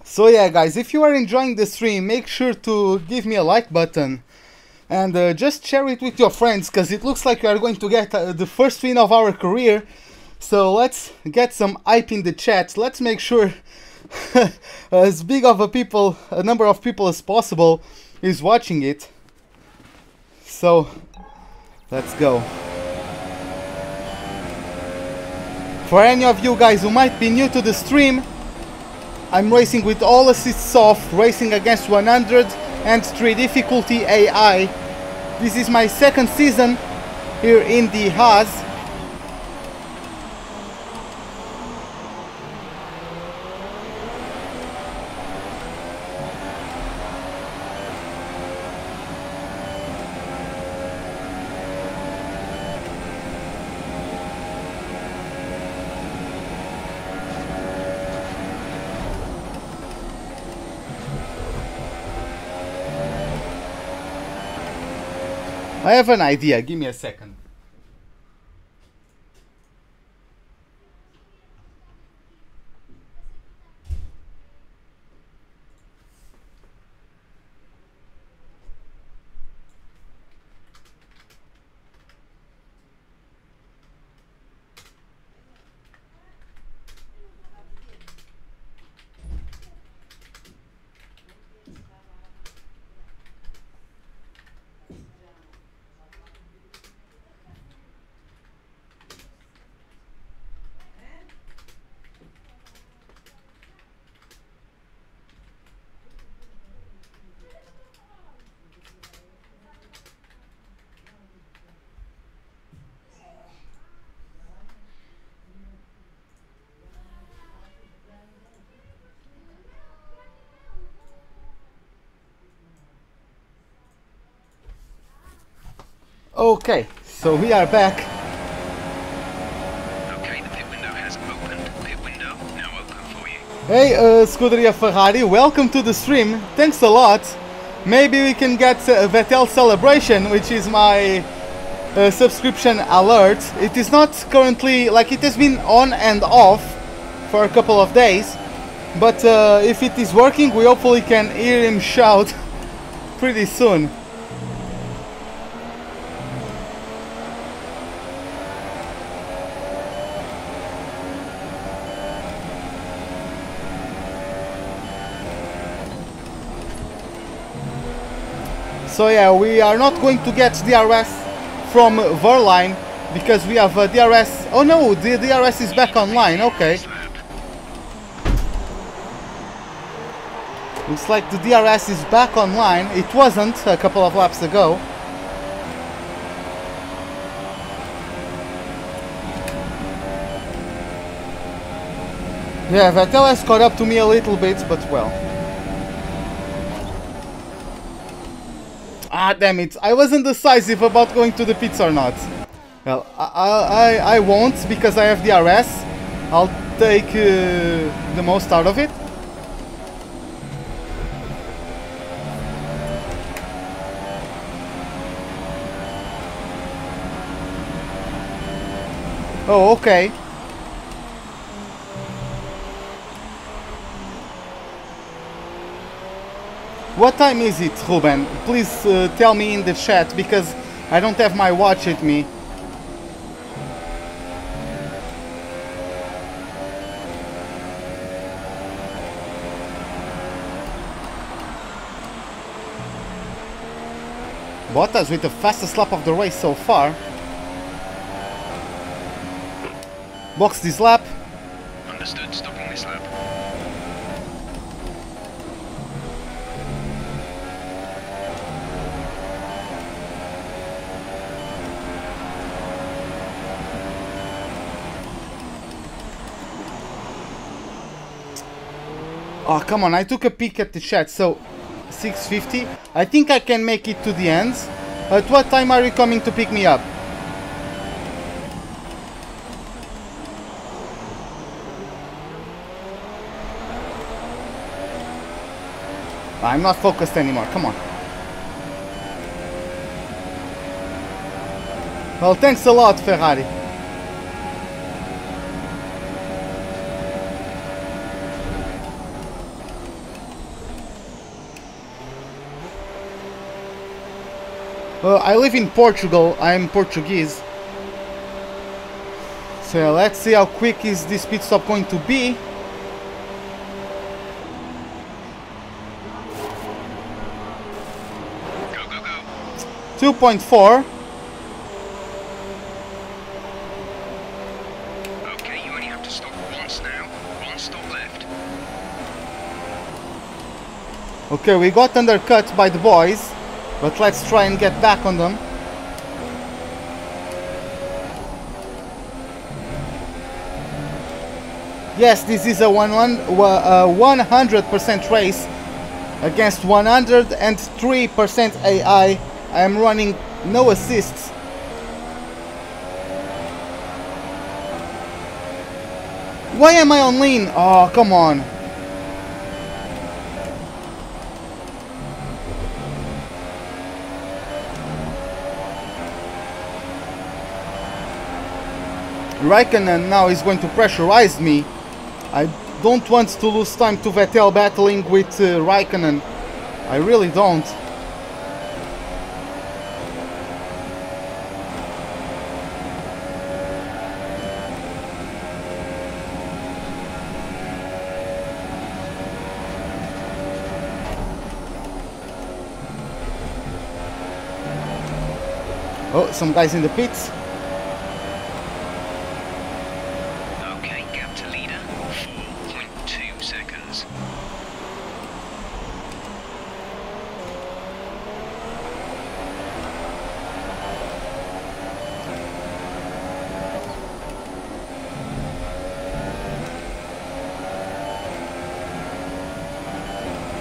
So yeah guys, if you are enjoying the stream, make sure to give me a like button and just share it with your friends, because it looks like we are going to get the first win of our career. So let's get some hype in the chat. Let's make sure as big of a number of people as possible is watching it. So let's go. For any of you guys who might be new to the stream, I'm racing with all assists off, racing against 103 difficulty AI. This is my second season here in the Haas. I have an idea, give me a second. Okay, so we are back. Okay, the pit window has opened. Pit window now open for you. Hey, Scuderia Ferrari, welcome to the stream. Thanks a lot. Maybe we can get a Vettel celebration, which is my subscription alert. It is not currently, like, it has been on and off for a couple of days, but if it is working, we hopefully can hear him shout pretty soon. So yeah, we are not going to get DRS from Verline because we have DRS. Oh no, the DRS is back online. Okay. Looks like the DRS is back online. It wasn't a couple of laps ago. Yeah, Vettel has caught up to me a little bit, but well. Ah, damn it. I wasn't decisive about going to the pits or not. Well, I won't because I have DRS. I'll take the most out of it. Oh, okay. What time is it, Ruben? Please tell me in the chat because I don't have my watch at me. Bottas with the fastest lap of the race so far. Box this lap. Understood, stopping this lap. Oh, come on, I took a peek at the chat, so 6:50. I think I can make it to the end. At what time are you coming to pick me up? I'm not focused anymore, come on. Well, thanks a lot, Ferrari. I live in Portugal, I'm Portuguese. So let's see how quick is this pit stop going to be. Go, go, go. 2.4. Okay, you only have to stop once now. One stop left. Okay, we got undercut by the boys, but let's try and get back on them. Yes, this is a 100% race against 103% AI. I am running no assists. Why am I on lean? Oh, come on. Raikkonen now is going to pressurize me. I don't want to lose time to Vettel battling with Raikkonen. I really don't. Oh, some guys in the pits. Okay, gap to leader, 4.2 seconds.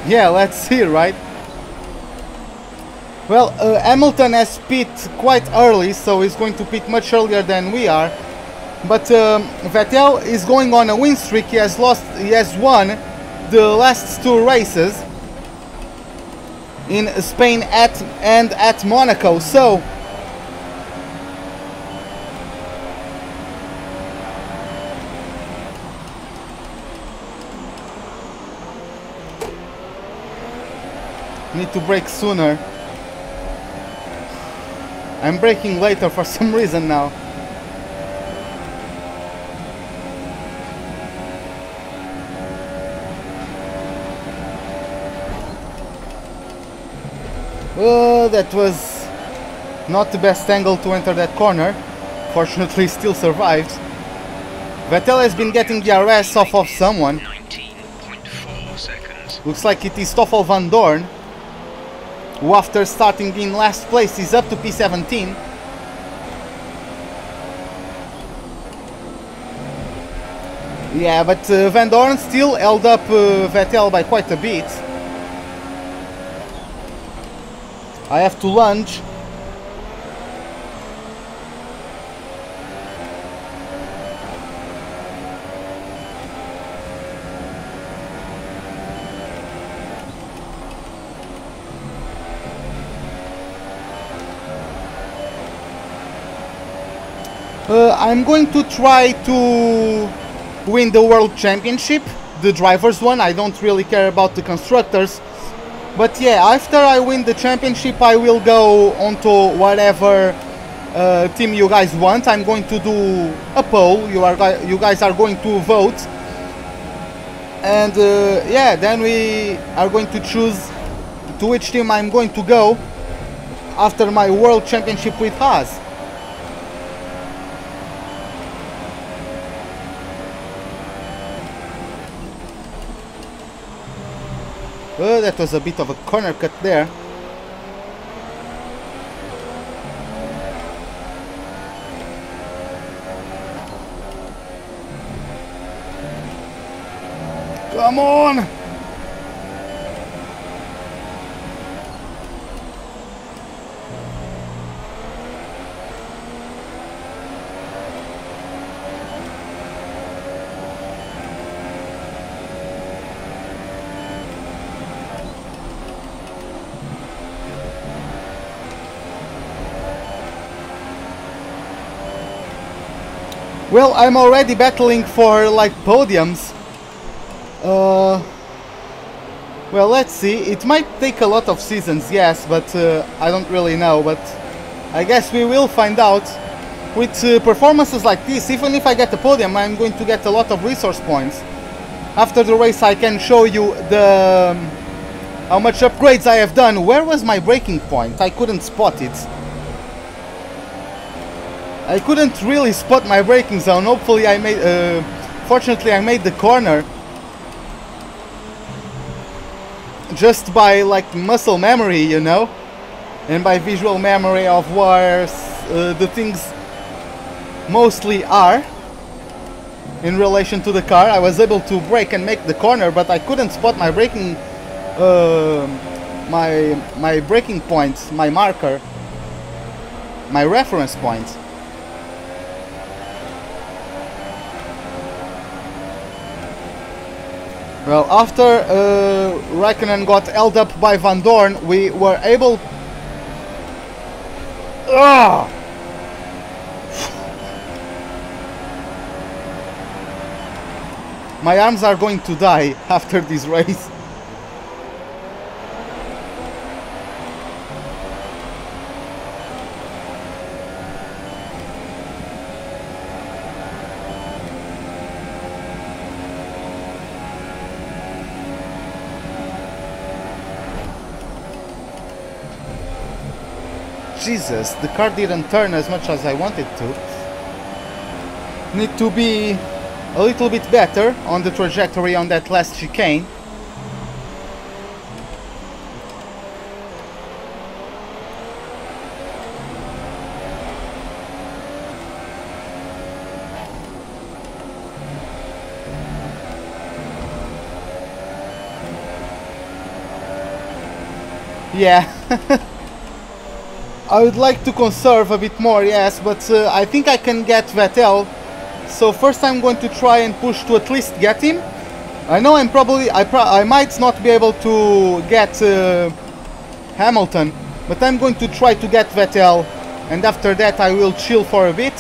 Yeah, let's see, right? Well, Hamilton has pit quite early, so he's going to pit much earlier than we are. But Vettel is going on a win streak. He has won the last two races in Spain and at Monaco. So need to brake sooner. I'm braking later for some reason now. Oh, that was not the best angle to enter that corner. Fortunately, still survived. Vettel has been getting the RS off of someone. 19.4 seconds. Looks like it is Stoffel van Dorn, who after starting in last place is up to P17. Yeah, but Van Dorn still held up Vettel by quite a bit. I have to lunge. I'm going to try to win the World Championship, the drivers one. I don't really care about the constructors. But yeah, after I win the championship, I will go onto whatever team you guys want. I'm going to do a poll. You guys are going to vote. And yeah, then we are going to choose to which team I'm going to go after my World Championship with Haas. That was a bit of a corner cut there. Come on! Well, I'm already battling for like podiums. Well, let's see. It might take a lot of seasons, yes, but I don't really know. But I guess we will find out. With performances like this, even if I get a podium, I'm going to get a lot of resource points. After the race, I can show you the how much upgrades I have done. Where was my braking point? I couldn't spot it. I couldn't really spot my braking zone. Hopefully, I made. Fortunately, I made the corner. Just by like muscle memory, you know, and by visual memory of where the things mostly are in relation to the car. I was able to brake and make the corner, but I couldn't spot my braking, my braking point, my marker, my reference point. Well, after Raikkonen got held up by Van Dorn, we were able... My arms are going to die after this race. Jesus, the car didn't turn as much as I wanted to. Need to be a little bit better on the trajectory on that last chicane. Yeah. I would like to conserve a bit more, yes, but I think I can get Vettel. So first I'm going to try and push to at least get him. I know I might not be able to get Hamilton, but I'm going to try to get Vettel, and after that I will chill for a bit,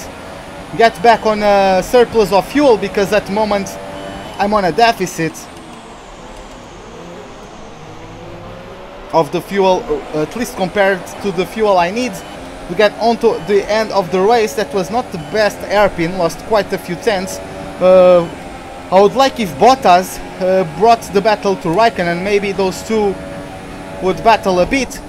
get back on a surplus of fuel, because at the moment I'm on a deficit of the fuel, at least compared to the fuel I need to get onto the end of the race. That was not the best hairpin, lost quite a few tenths. I would like if Bottas brought the battle to Raikkonen, maybe those two would battle a bit.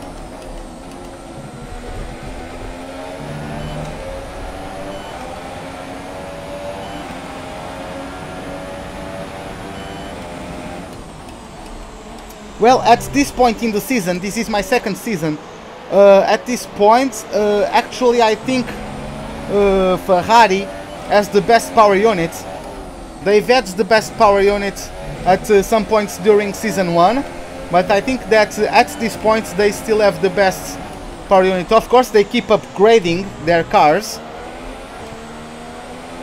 Well, at this point in the season, this is my second season, at this point, actually I think Ferrari has the best power unit. They've had the best power unit at some points during season 1, but I think that at this point they still have the best power unit. Of course, they keep upgrading their cars,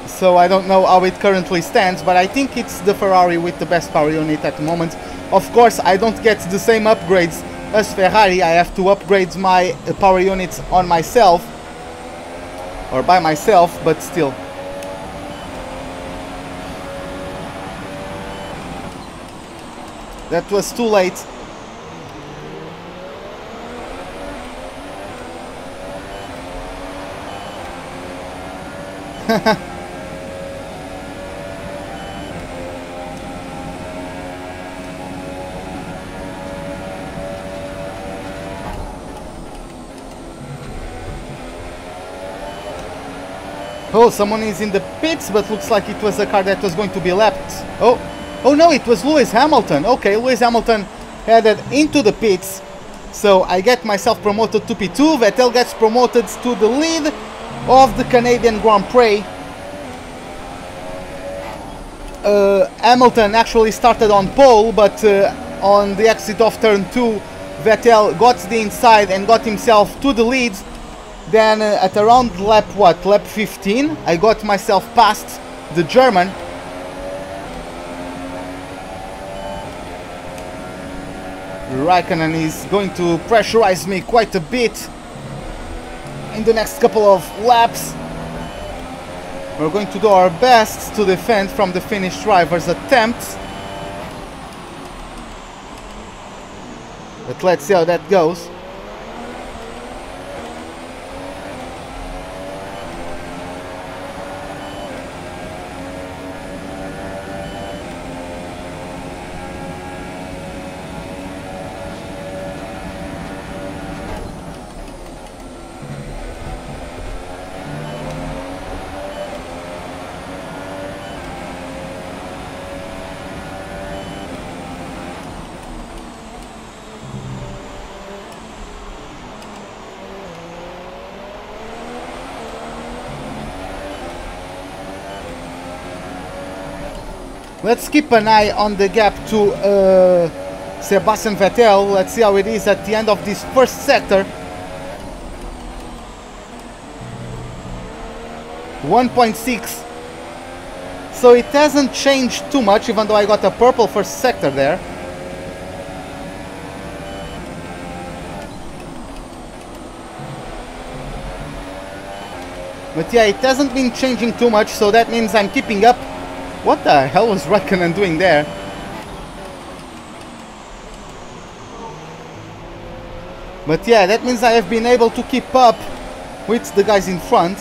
so I don't know how it currently stands, but I think it's the Ferrari with the best power unit at the moment. Of course, I don't get the same upgrades as Ferrari. I have to upgrade my power units on myself, or by myself, but still. That was too late. Oh, someone is in the pits, but looks like it was a car that was going to be lapped. Oh no, it was Lewis Hamilton. Okay, Lewis Hamilton headed into the pits. So I get myself promoted to P2. Vettel gets promoted to the lead of the Canadian Grand Prix. Hamilton actually started on pole, but on the exit of turn 2, Vettel got the inside and got himself to the lead. Then at around lap 15, I got myself past the German. Raikkonen is going to pressurize me quite a bit in the next couple of laps. We're going to do our best to defend from the Finnish driver's attempts. But let's see how that goes. Let's keep an eye on the gap to Sebastian Vettel. Let's see how it is at the end of this first sector. 1.6. So it hasn't changed too much, even though I got a purple first sector there. But yeah, it hasn't been changing too much, so that means I'm keeping up. What the hell was Raikkonen doing there? But yeah, that means I have been able to keep up with the guys in front.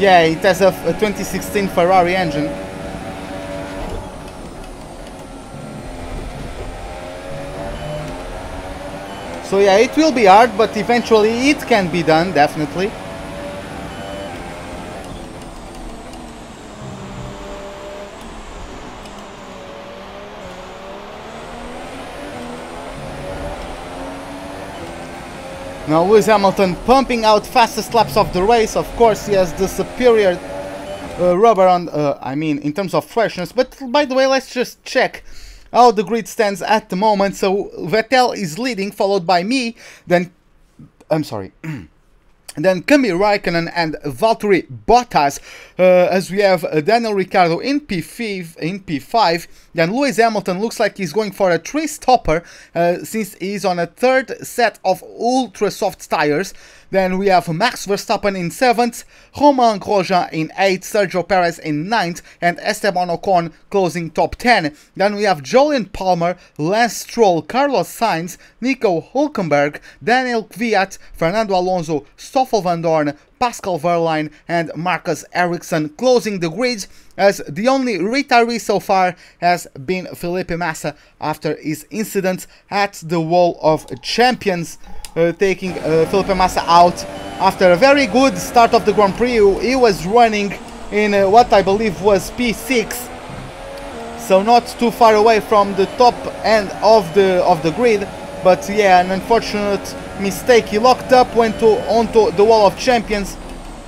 Yeah, it has a 2016 Ferrari engine. So yeah, it will be hard, but eventually it can be done, definitely. Now Lewis Hamilton pumping out fastest laps of the race. Of course, he has the superior rubber on, I mean, in terms of freshness. But by the way, let's just check how the grid stands at the moment. So Vettel is leading, followed by me, then then Kimi Raikkonen and Valtteri Bottas, as we have Daniel Ricciardo in P5. Then Lewis Hamilton looks like he's going for a 3-stopper, since he's on a 3rd set of ultra soft tires. Then we have Max Verstappen in 7th, Romain Grosjean in 8th, Sergio Perez in 9th, and Esteban Ocon closing top 10. Then we have Julian Palmer, Lance Stroll, Carlos Sainz, Nico Hülkenberg, Daniel Kvyat, Fernando Alonso, Stoffel van Dorn, Pascal Wehrlein and Marcus Ericsson closing the grid, as the only retiree so far has been Felipe Massa after his incident at the Wall of Champions, taking Felipe Massa out after a very good start of the Grand Prix. He was running in what I believe was P6, so not too far away from the top end of the grid. But yeah, an unfortunate mistake. He locked up, went onto the Wall of Champions,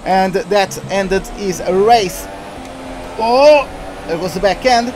and that ended his race. Oh, there was the back end.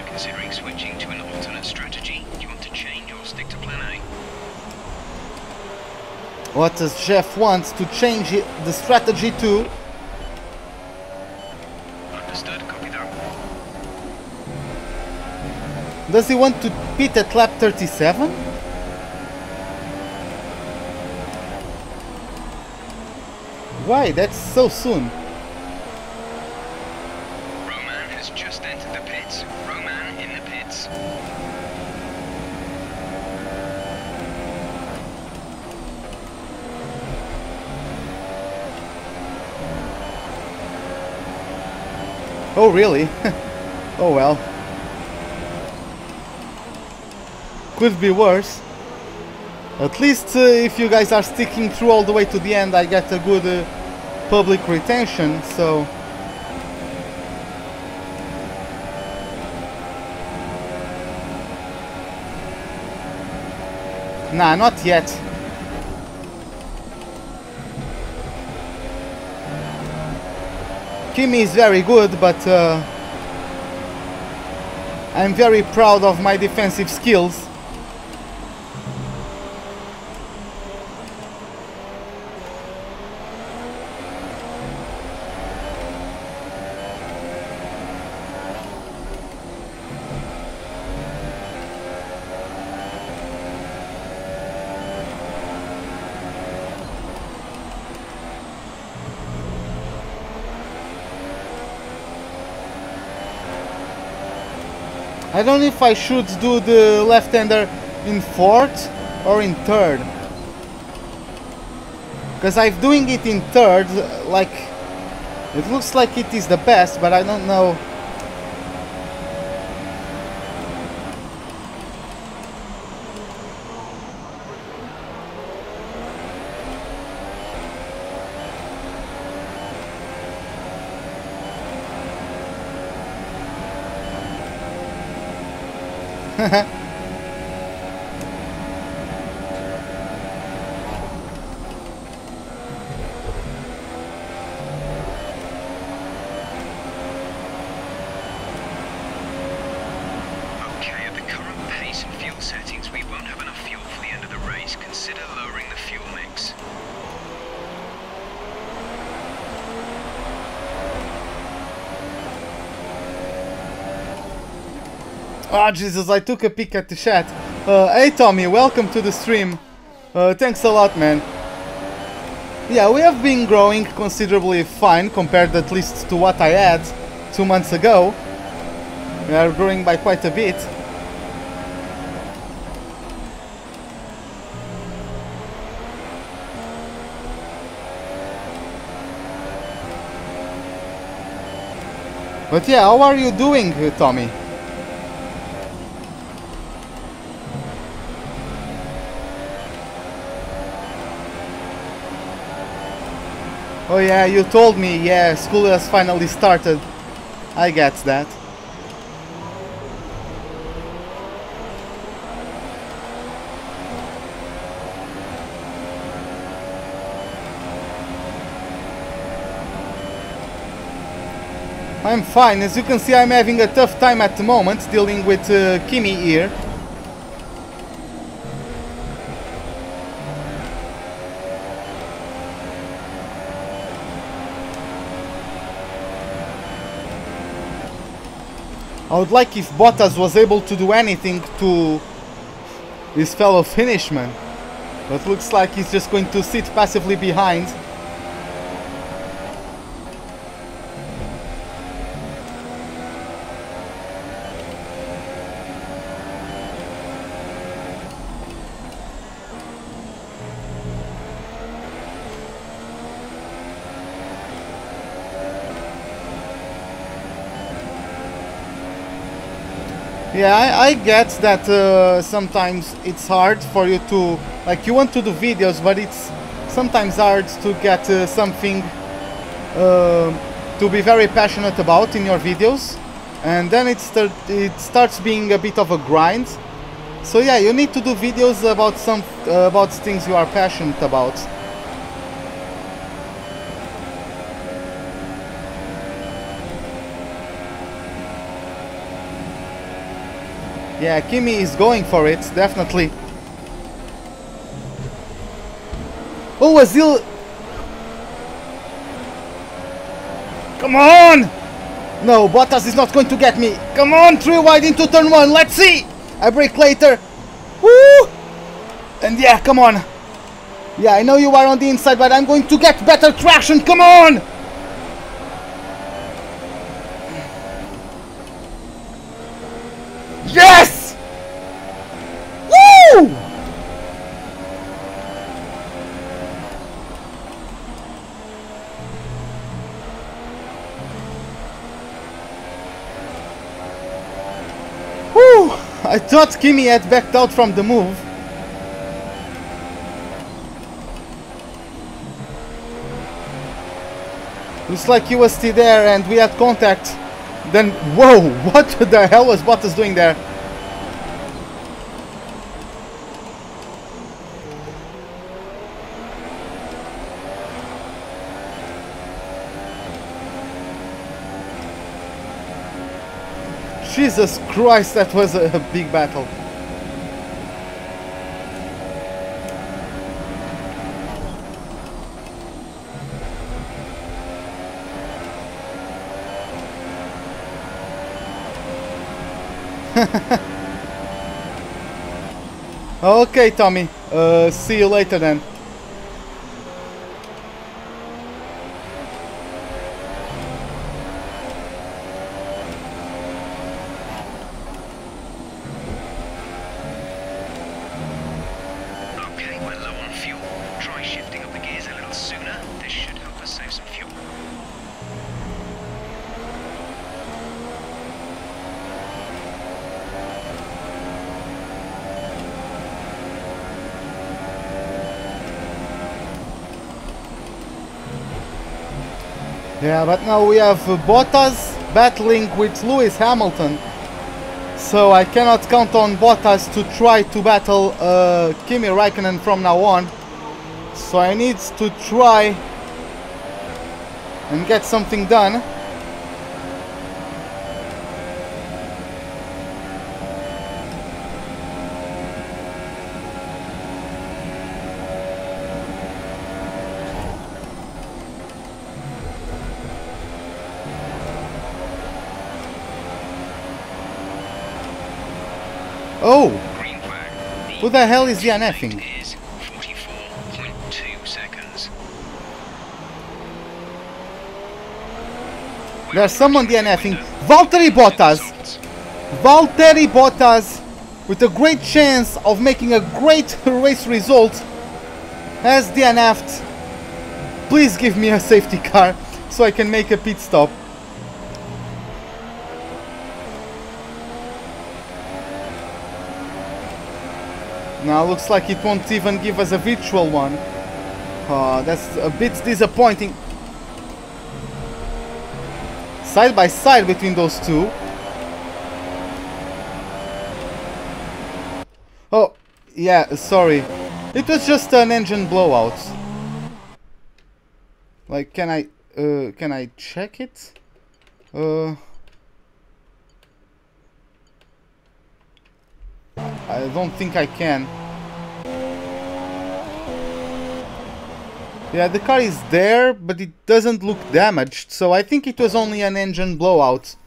Considering switching to an alternate strategy, do you want to change or stick to plan A? What does Jeff want to change the strategy to? Understood, copy that. Does he want to pit at lap 37? Why? That's so soon. Roman has just entered the pits. Roman in the pits. Oh really? Oh well. Could be worse. At least if you guys are sticking through all the way to the end, I get a good public retention, so... Nah, not yet. Kimi is very good, but I'm very proud of my defensive skills. I don't know if I should do the left-hander in 4th or in 3rd. Because I'm doing it in 3rd, like, it looks like it is the best, but I don't know. Okay, at the current pace and fuel settings, we won't have enough fuel for the end of the race. Consider lowering the fuel mix. Oh Jesus, I took a peek at the chat. Hey Tommy, welcome to the stream. Thanks a lot, man. Yeah, we have been growing considerably fine compared at least to what I had 2 months ago. We are growing by quite a bit. But yeah, how are you doing, Tommy? Oh yeah, you told me, yeah, school has finally started. I get that. I'm fine. As you can see, I'm having a tough time at the moment dealing with Kimi here. I would like if Bottas was able to do anything to this fellow finishman, but looks like he's just going to sit passively behind. Yeah, I get that sometimes it's hard for you to, like, you want to do videos, but it's sometimes hard to get something to be very passionate about in your videos, and then it starts being a bit of a grind. So yeah, you need to do videos about about things you are passionate about. Yeah, Kimi is going for it, definitely. Oh, Azil! Come on! No, Bottas is not going to get me. Come on, 3 wide into turn 1, let's see! I brake later. Woo! And yeah, come on. Yeah, I know you are on the inside, but I'm going to get better traction, come on! Yes! Woo! Woo! I thought Kimi had backed out from the move. Looks like he was still there and we had contact. Then, whoa, what the hell was Bottas doing there? Jesus Christ, that was a big battle. Okay, Tommy. See you later then. Okay, we're low on fuel. Try shifting up the gears a little sooner. This should help us save some fuel. Yeah, but now we have Bottas battling with Lewis Hamilton. So I cannot count on Bottas to try to battle Kimi Räikkönen from now on. So I need to try and get something done. Oh! Green flag. Who the hell is DNFing? Is 44.2 seconds. There's someone DNFing. Valtteri Bottas! Valtteri Bottas, with a great chance of making a great race result, has DNF'd. Please give me a safety car so I can make a pit stop. Now looks like it won't even give us a virtual one. That's a bit disappointing. Side by side between those two. Oh, yeah, sorry. It was just an engine blowout. Like, can I check it? I don't think I can. Yeah, the car is there, but it doesn't look damaged, so I think it was only an engine blowout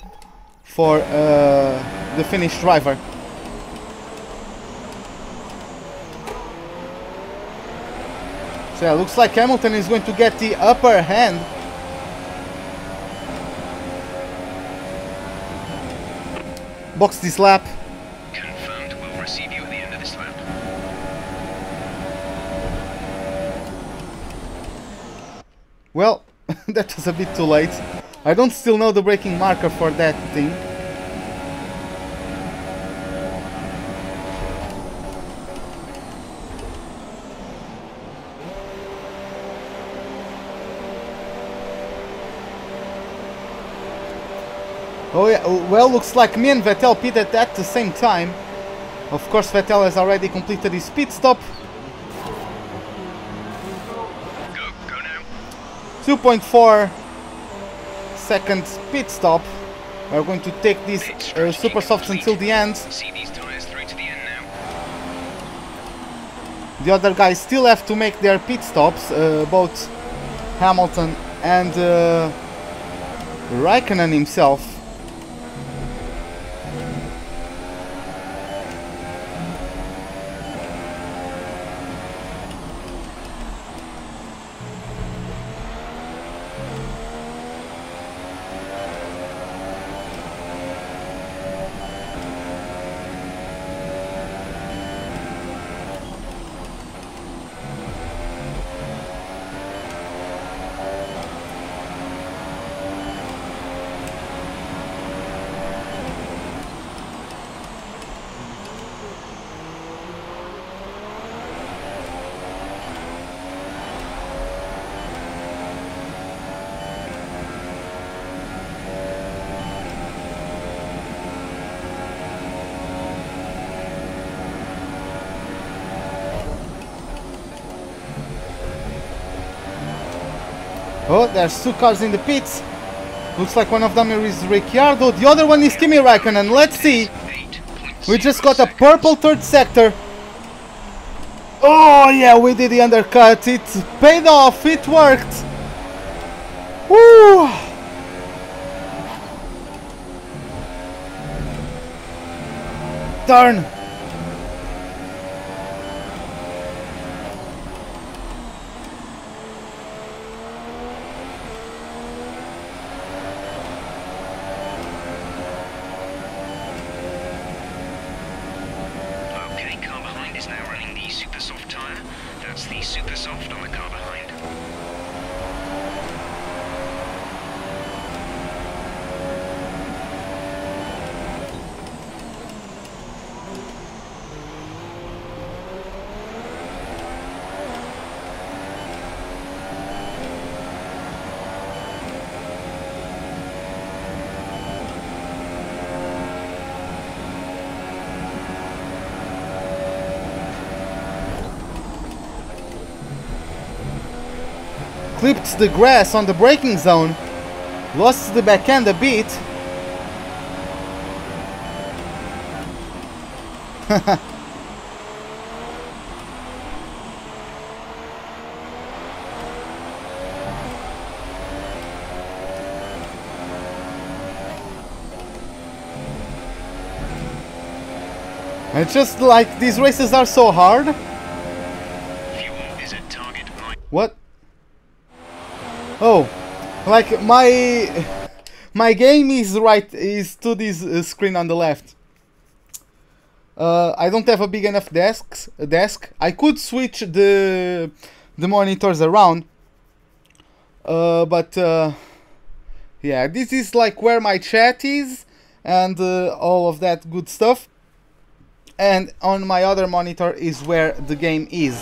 for the Finnish driver. So yeah, looks like Hamilton is going to get the upper hand. Box this lap. Confirmed. We'll receive you at the end of this lap. Well, that was a bit too late. I don't still know the braking marker for that thing. Oh yeah, well, looks like me and Vettel pitted at the same time. Of course, Vettel has already completed his pit stop. Go now. 2.4 seconds pit stop. We're going to take these super softs until the end. See these tires through to the end now. The other guys still have to make their pit stops, both Hamilton and Räikkönen himself. Oh, there's two cars in the pits. Looks like one of them is Ricciardo, the other one is Kimi Räikkönen. Let's see. We just got a purple third sector. Oh yeah, we did the undercut. It paid off. It worked. Woo! Darn. Okay, car behind is now running the super soft tyre. That's the super soft on the car behind. Clipped the grass on the braking zone. Lost the back end a bit. It's just like these races are so hard. Fuel is at target. What? Oh, like my game is to this screen on the left. I don't have a big enough desk. I could switch the monitors around, but yeah, this is like where my chat is and all of that good stuff. And on my other monitor is where the game is.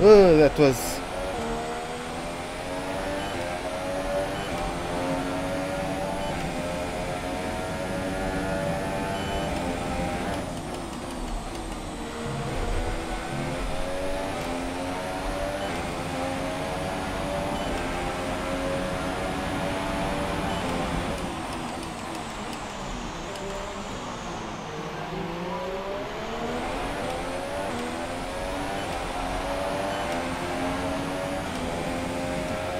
That was...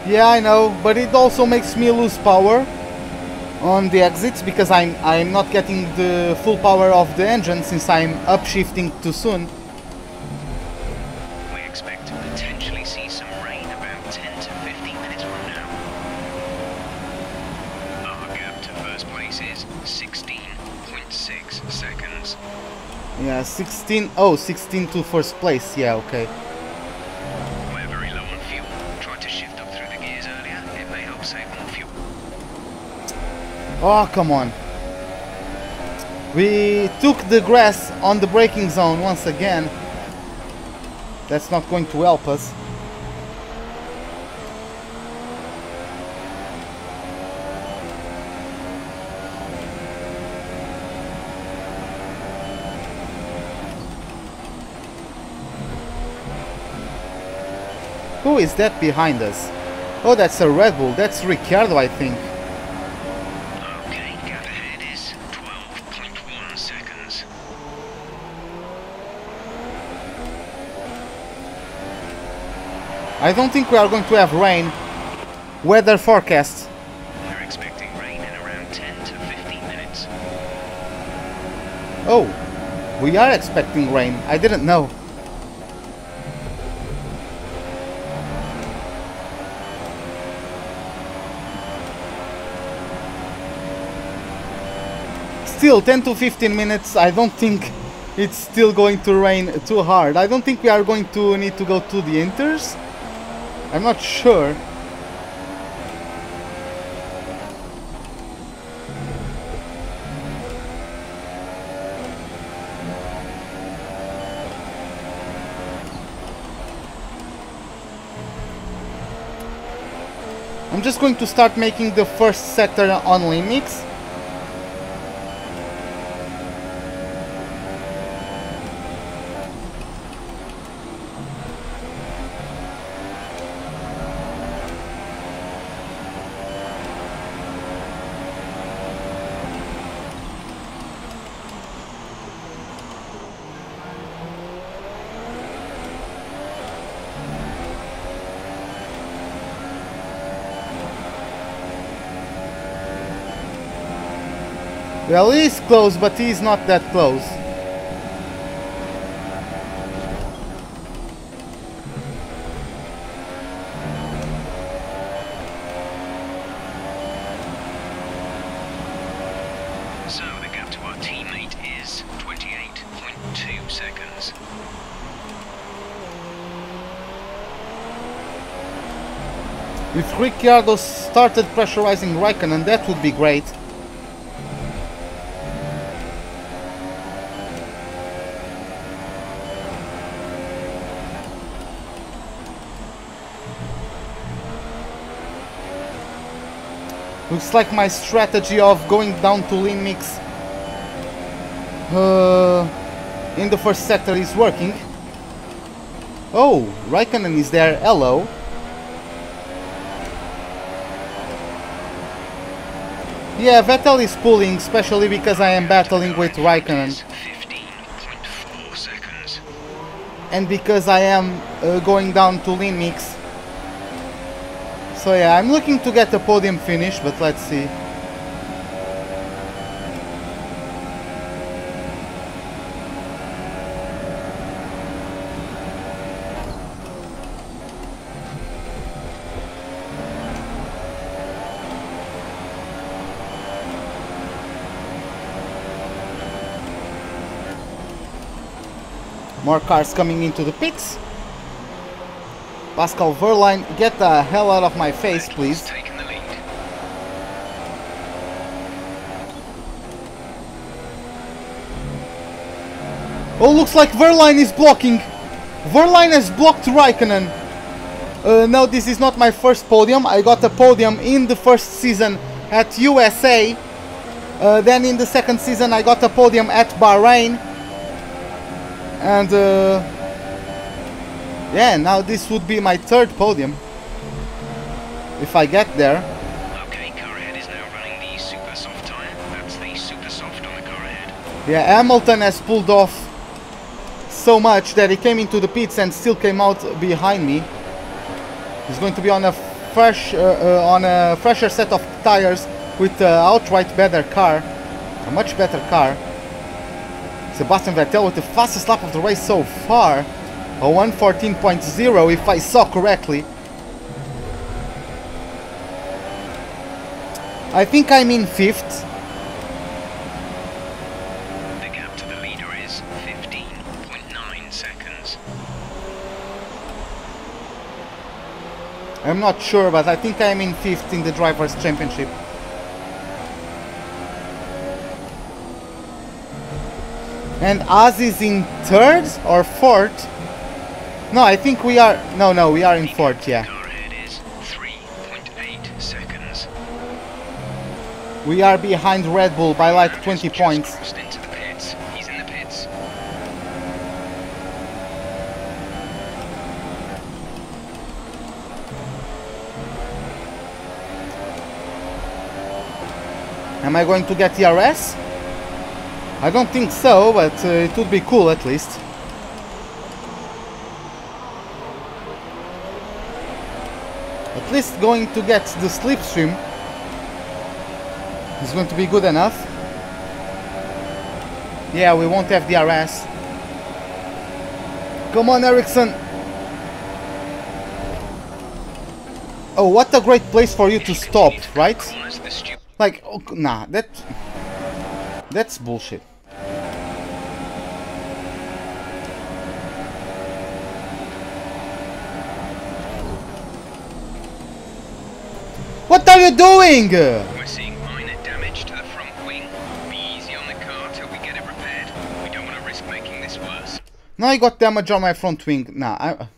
Yeah, I know, but it also makes me lose power on the exits because I'm not getting the full power of the engine since I'm upshifting too soon. We expect to potentially see some rain about 10 to 15 minutes from now. Our gap to first place is 16.6 seconds. Yeah, 16... Oh, 16 to first place. Yeah, okay. We're very low on fuel. Tried to shift up through the gears earlier. It may help save more fuel. Oh, come on. We took the grass on the braking zone once again. That's not going to help us. Who is that behind us? Oh, that's a Red Bull. That's Ricciardo, I think. Okay, gap ahead is 12.1 seconds. I don't think we are going to have rain. Weather forecast. We're expecting rain in around 10 to 15 minutes. Oh, we are expecting rain. I didn't know. Still 10 to 15 minutes. I don't think it's still going to rain too hard. I don't think we are going to need to go to the inters. I'm not sure. I'm just going to start making the first sector on limits. Well, he is close, but he is not that close. So the gap to our teammate is 28.2 seconds. If Ricciardo started pressurizing Raikkonen, that would be great. Looks like my strategy of going down to lean mix in the first sector is working. Oh, Raikkonen is there. Hello. Yeah, Vettel is pulling, especially because I am battling with Raikkonen. 15.4 seconds. And because I am going down to lean mix. So yeah, I'm looking to get a podium finish, but let's see. More cars coming into the pits. Pascal Wehrlein, get the hell out of my face, please. Taking the lead. Oh, looks like Wehrlein is blocking. Wehrlein has blocked Raikkonen. No, this is not my first podium. I got a podium in the first season at USA. Then in the second season I got a podium at Bahrain. And yeah, now this would be my third podium. If I get there. Okay, car ahead is now running the super soft tyre. That's the super soft on the car ahead. Yeah, Hamilton has pulled off so much that he came into the pits and still came out behind me. He's going to be on a fresher set of tires with an outright better car, a much better car. Sebastian Vettel with the fastest lap of the race so far, a 1:14.0 if I saw correctly. I think I'm in 5th. The gap to the leader is 15.9 seconds. I'm not sure, but I think I'm in 5th in the Drivers' Championship. And Haas is in 3rd or 4th? No, I think we are... No, we are in 4th, yeah. Car ahead is 3.8 seconds. We are behind Red Bull by like 20 Just points. crossed into the pits. He's in the pits. Am I going to get DRS? I don't think so, but it would be cool at least. At least going to get the slipstream is going to be good enough. Yeah, we won't have DRS. Come on, Ericsson. Oh, what a great place for you to stop, right? Like, oh, nah, that's bullshit. What are you doing? We're seeing minor damage to the front wing. Be easy on the car till we get it repaired. We don't want to risk making this worse. Now I got damage on my front wing. Nah,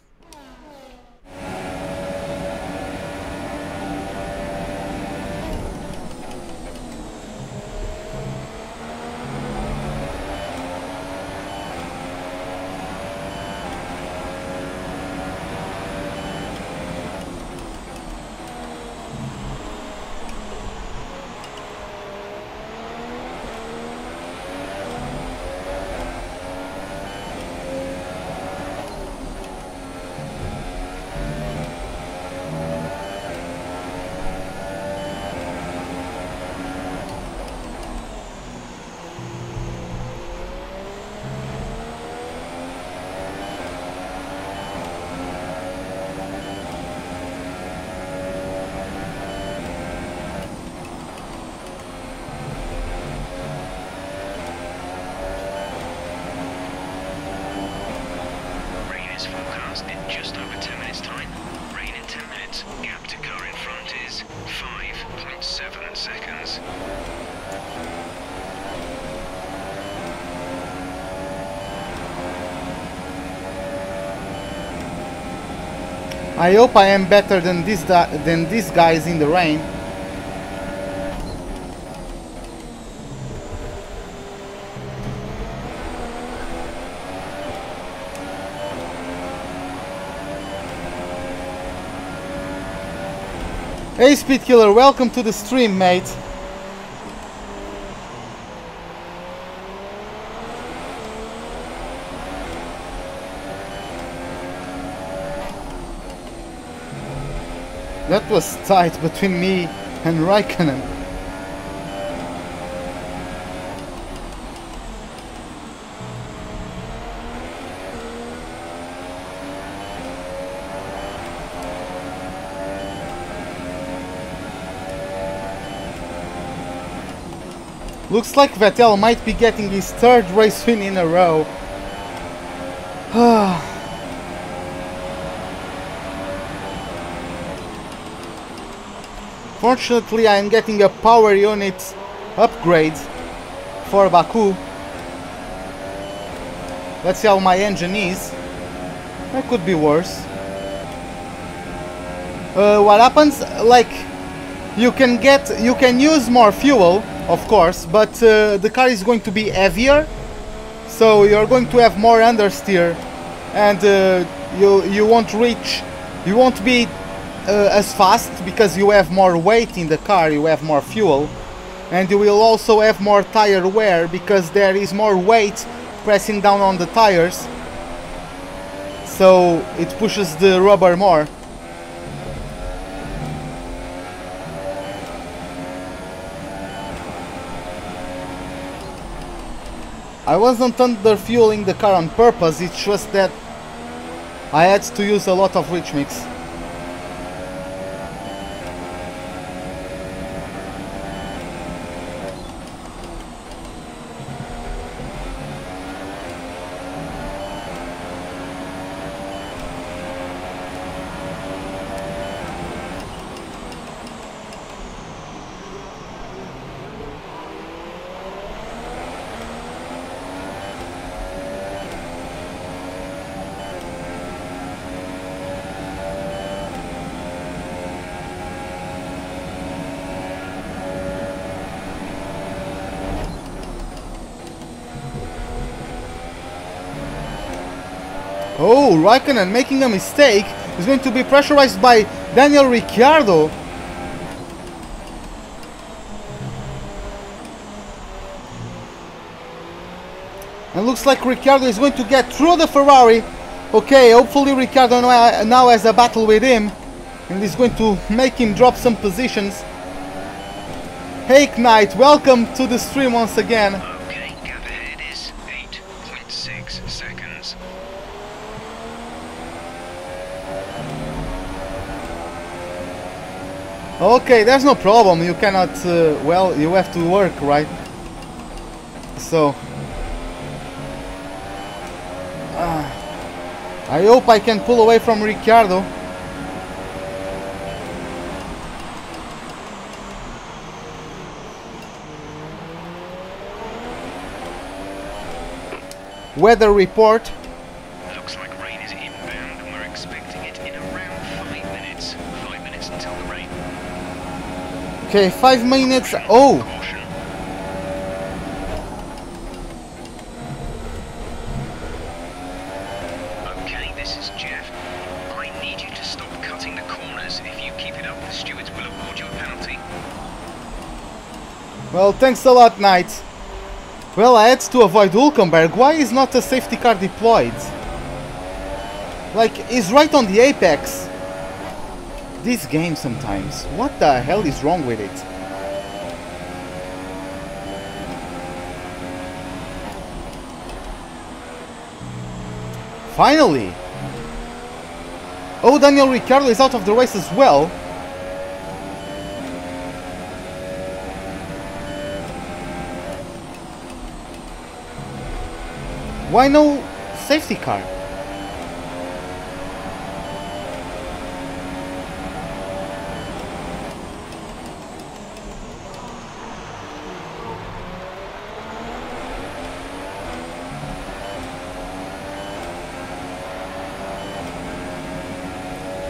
just over 10 minutes time. Rain in 10 minutes. Gap to car in front is 5.7 seconds. I hope I am better than these guys in the rain. Hey Speed Killer, welcome to the stream, mate. That was tight between me and Raikkonen. Looks like Vettel might be getting his third race win in a row. Fortunately, I am getting a power unit upgrade for Baku. Let's see how my engine is. That could be worse. What happens? Like, you can use more fuel, of course, but the car is going to be heavier, so you're going to have more understeer, and you won't be as fast because you have more weight in the car, you have more fuel, and you will also have more tire wear because there is more weight pressing down on the tires, so it pushes the rubber more. I wasn't under fueling the car on purpose, it's just that I had to use a lot of rich mix. Oh, Raikkonen making a mistake. He's going to be pressurized by Daniel Ricciardo. And looks like Ricciardo is going to get through the Ferrari. Okay, hopefully Ricciardo now has a battle with him, and he's going to make him drop some positions. Hey Knight, welcome to the stream once again. Okay, gap ahead is 8.6 seconds. Okay, there's no problem. You cannot, well, you have to work, right? So, I hope I can pull away from Ricciardo. Weather report. Looks like rain is inbound and we're expecting it in around 5 minutes. 5 minutes until the rain. Okay, 5 minutes. Oh! Caution. Okay, this is Jeff. I need you to stop cutting the corners. If you keep it up, the stewards will award you a penalty. Well, thanks a lot, Knight. Well, I had to avoid Hülkenberg. Why is not a safety car deployed? Like, he's right on the apex. This game sometimes. What the hell is wrong with it? Finally! Oh, Daniel Ricciardo is out of the race as well. Why no safety car?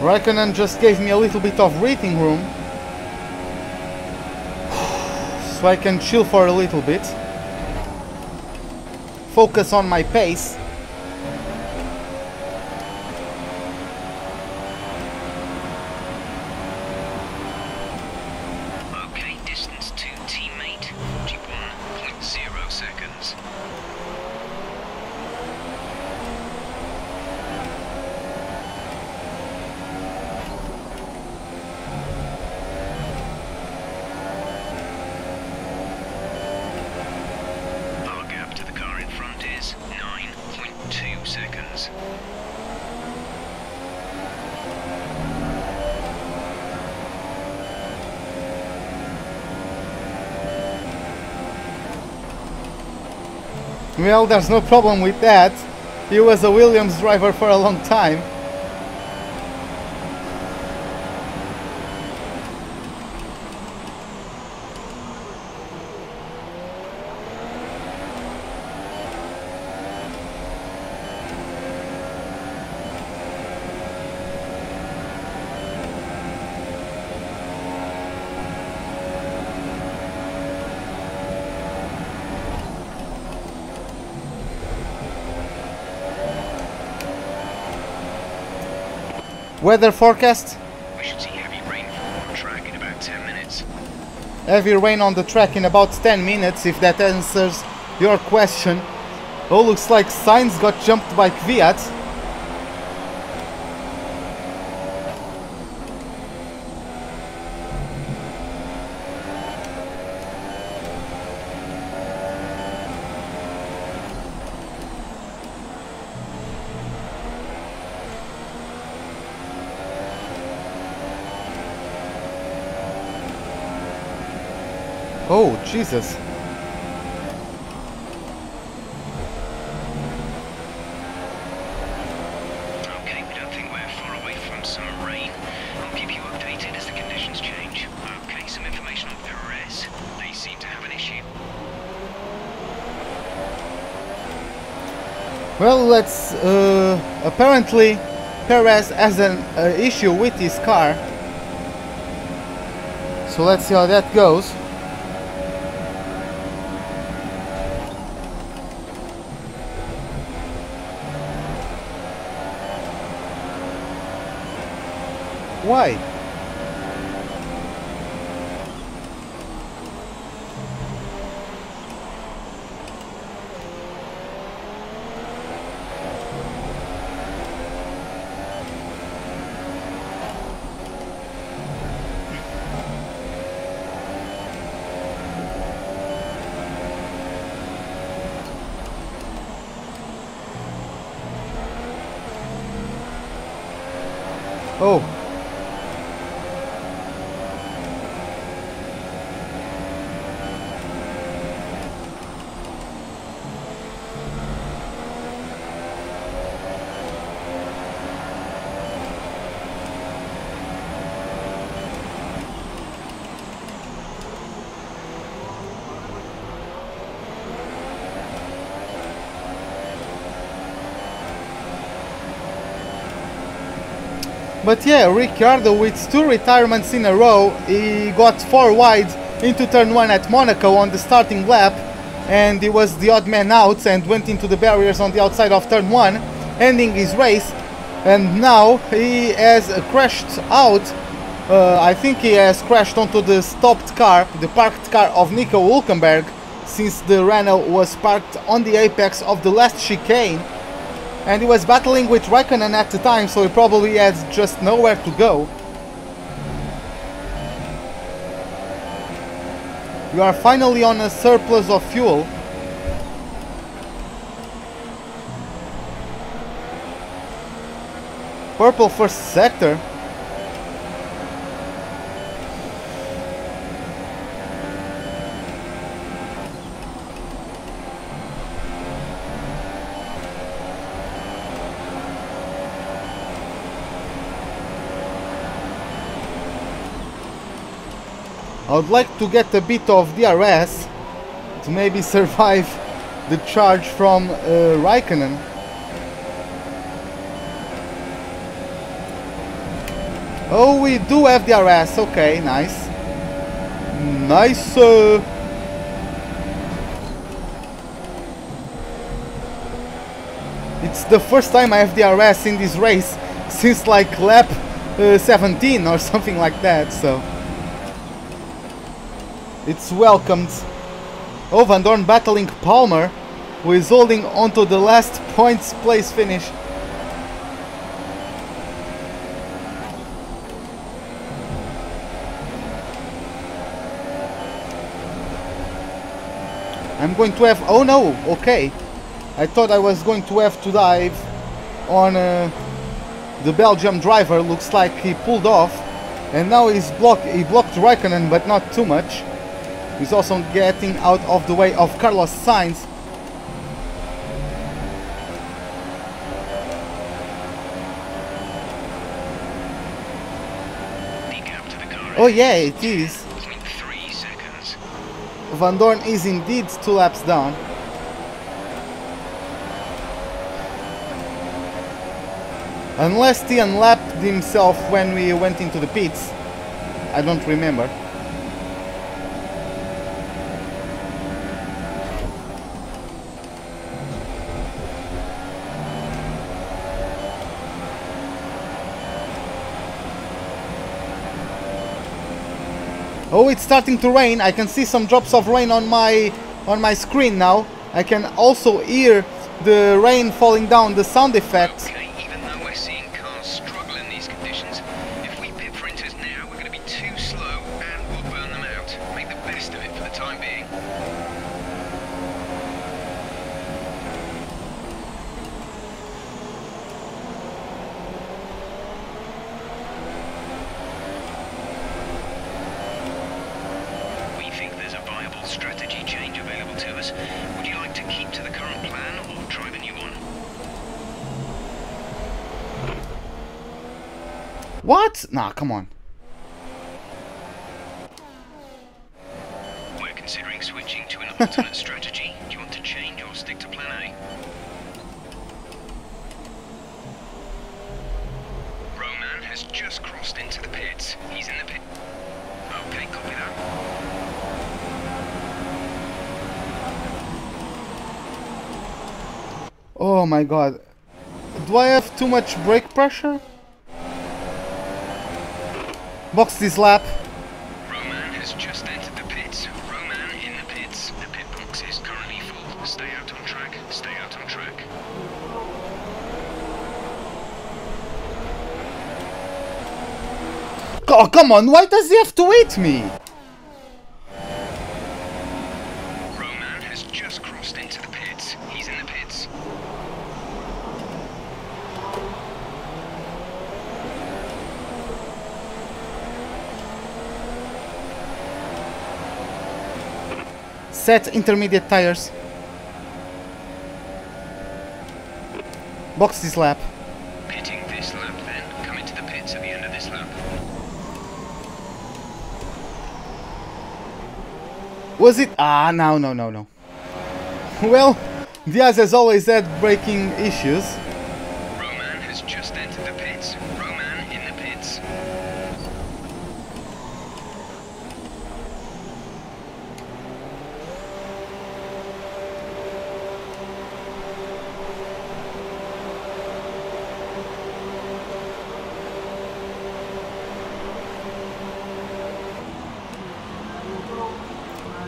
Raikkonen just gave me a little bit of breathing room, so I can chill for a little bit, focus on my pace. Okay, distance to teammate, 41.0 seconds. Our gap to the car in front is 9.2 seconds. Well, there's no problem with that. He was a Williams driver for a long time. Weather forecast. We should see heavy rainfall on track in about 10 minutes. Heavy rain on the track in about 10 minutes, if that answers your question. Oh, looks like Sainz got jumped by Kvyat. Oh, Jesus. Okay, we don't think we're far away from some rain. I'll keep you updated as the conditions change. Okay, some information on Perez. They seem to have an issue. Well, let's... apparently, Perez has an issue with his car. So let's see how that goes. Why? Oh. But yeah, Ricciardo with 2 retirements in a row, he got 4 wide into turn 1 at Monaco on the starting lap, and he was the odd man out and went into the barriers on the outside of turn 1, ending his race. And now he has crashed out. I think he has crashed onto the stopped car, the parked car of Nico Hülkenberg, since the Renault was parked on the apex of the last chicane. And he was battling with Raikkonen at the time, so he probably has just nowhere to go. We are finally on a surplus of fuel. Purple first sector. I would like to get a bit of DRS to maybe survive the charge from Raikkonen. Oh, we do have DRS. Okay, nice. Nice. It's the first time I have DRS in this race since like lap 17 or something like that, so it's welcomed. Oh, Van Dorn battling Palmer, who is holding onto the last points place finish. I'm going to have... oh no, okay. I thought I was going to have to dive on the Belgium driver. Looks like he pulled off. And now he blocked Raikkonen, but not too much. He's also getting out of the way of Carlos Sainz. Oh yeah, it is. Van Dorn is indeed 2 laps down. Unless he unlapped himself when we went into the pits. I don't remember. Oh, it's starting to rain. I can see some drops of rain on my screen now. I can also hear the rain falling down, the sound effects. Okay, even though we're seeing cars struggle in these conditions, if we pit for inters now, we're going to be too slow and we'll burn them out. Make the best of it for the time being. Strategy change available to us. Would you like to keep to the current plan or try the new one? What? Nah, come on. We're considering switching to an alternate strategy. Do you want to change or stick to plan A? Roman has just crossed into the pits. He's in the pit. Okay, copy that. Oh my god. Do I have too much brake pressure? Box this lap. Roman has just entered the pits. Roman in the pits. The pit box is currently full. Stay out on track. Stay out on track. Oh, come on. Why does he have to hit me? Roman has just crossed into the pits. He's in the pits. Set intermediate tires. Box this lap. Pitting this lap then. Come into the pits at the end of this lap. Was it? Ah, no. Well, Diaz has always had braking issues. Roman has just entered the pits. Roman in the pits.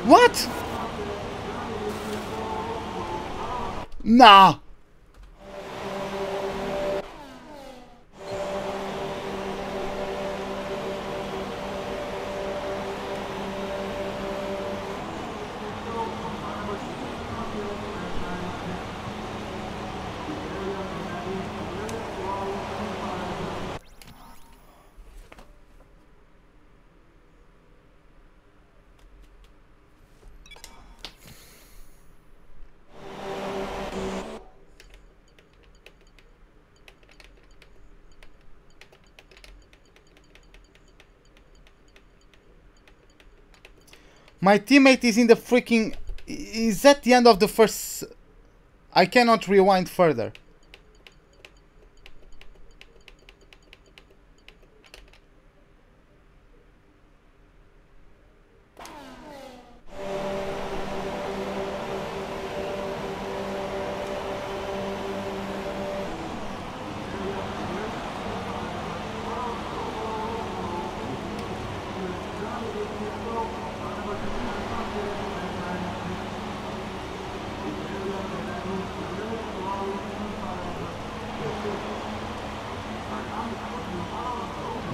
What? Nah. My teammate is in the freaking... is at the end of the first... I cannot rewind further.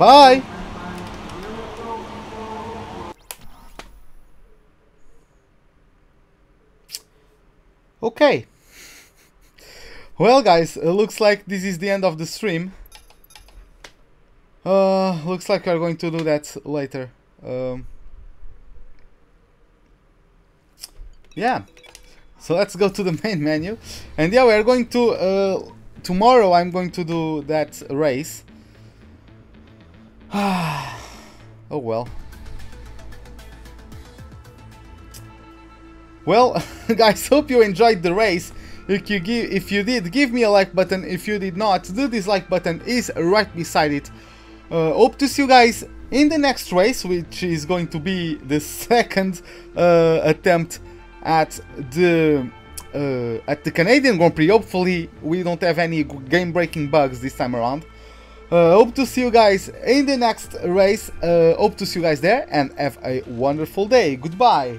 Bye! Okay. Well guys, looks like this is the end of the stream. Looks like we are going to do that later. Yeah. So let's go to the main menu. And yeah, we are going to... tomorrow I'm going to do that race. Oh well. Well, guys, hope you enjoyed the race. If you did, give me a like button. If you did not, the dislike button is right beside it. Hope to see you guys in the next race, which is going to be the second attempt at the Canadian Grand Prix. Hopefully we don't have any game-breaking bugs this time around. Hope to see you guys in the next race. Hope to see you guys there and have a wonderful day. Goodbye.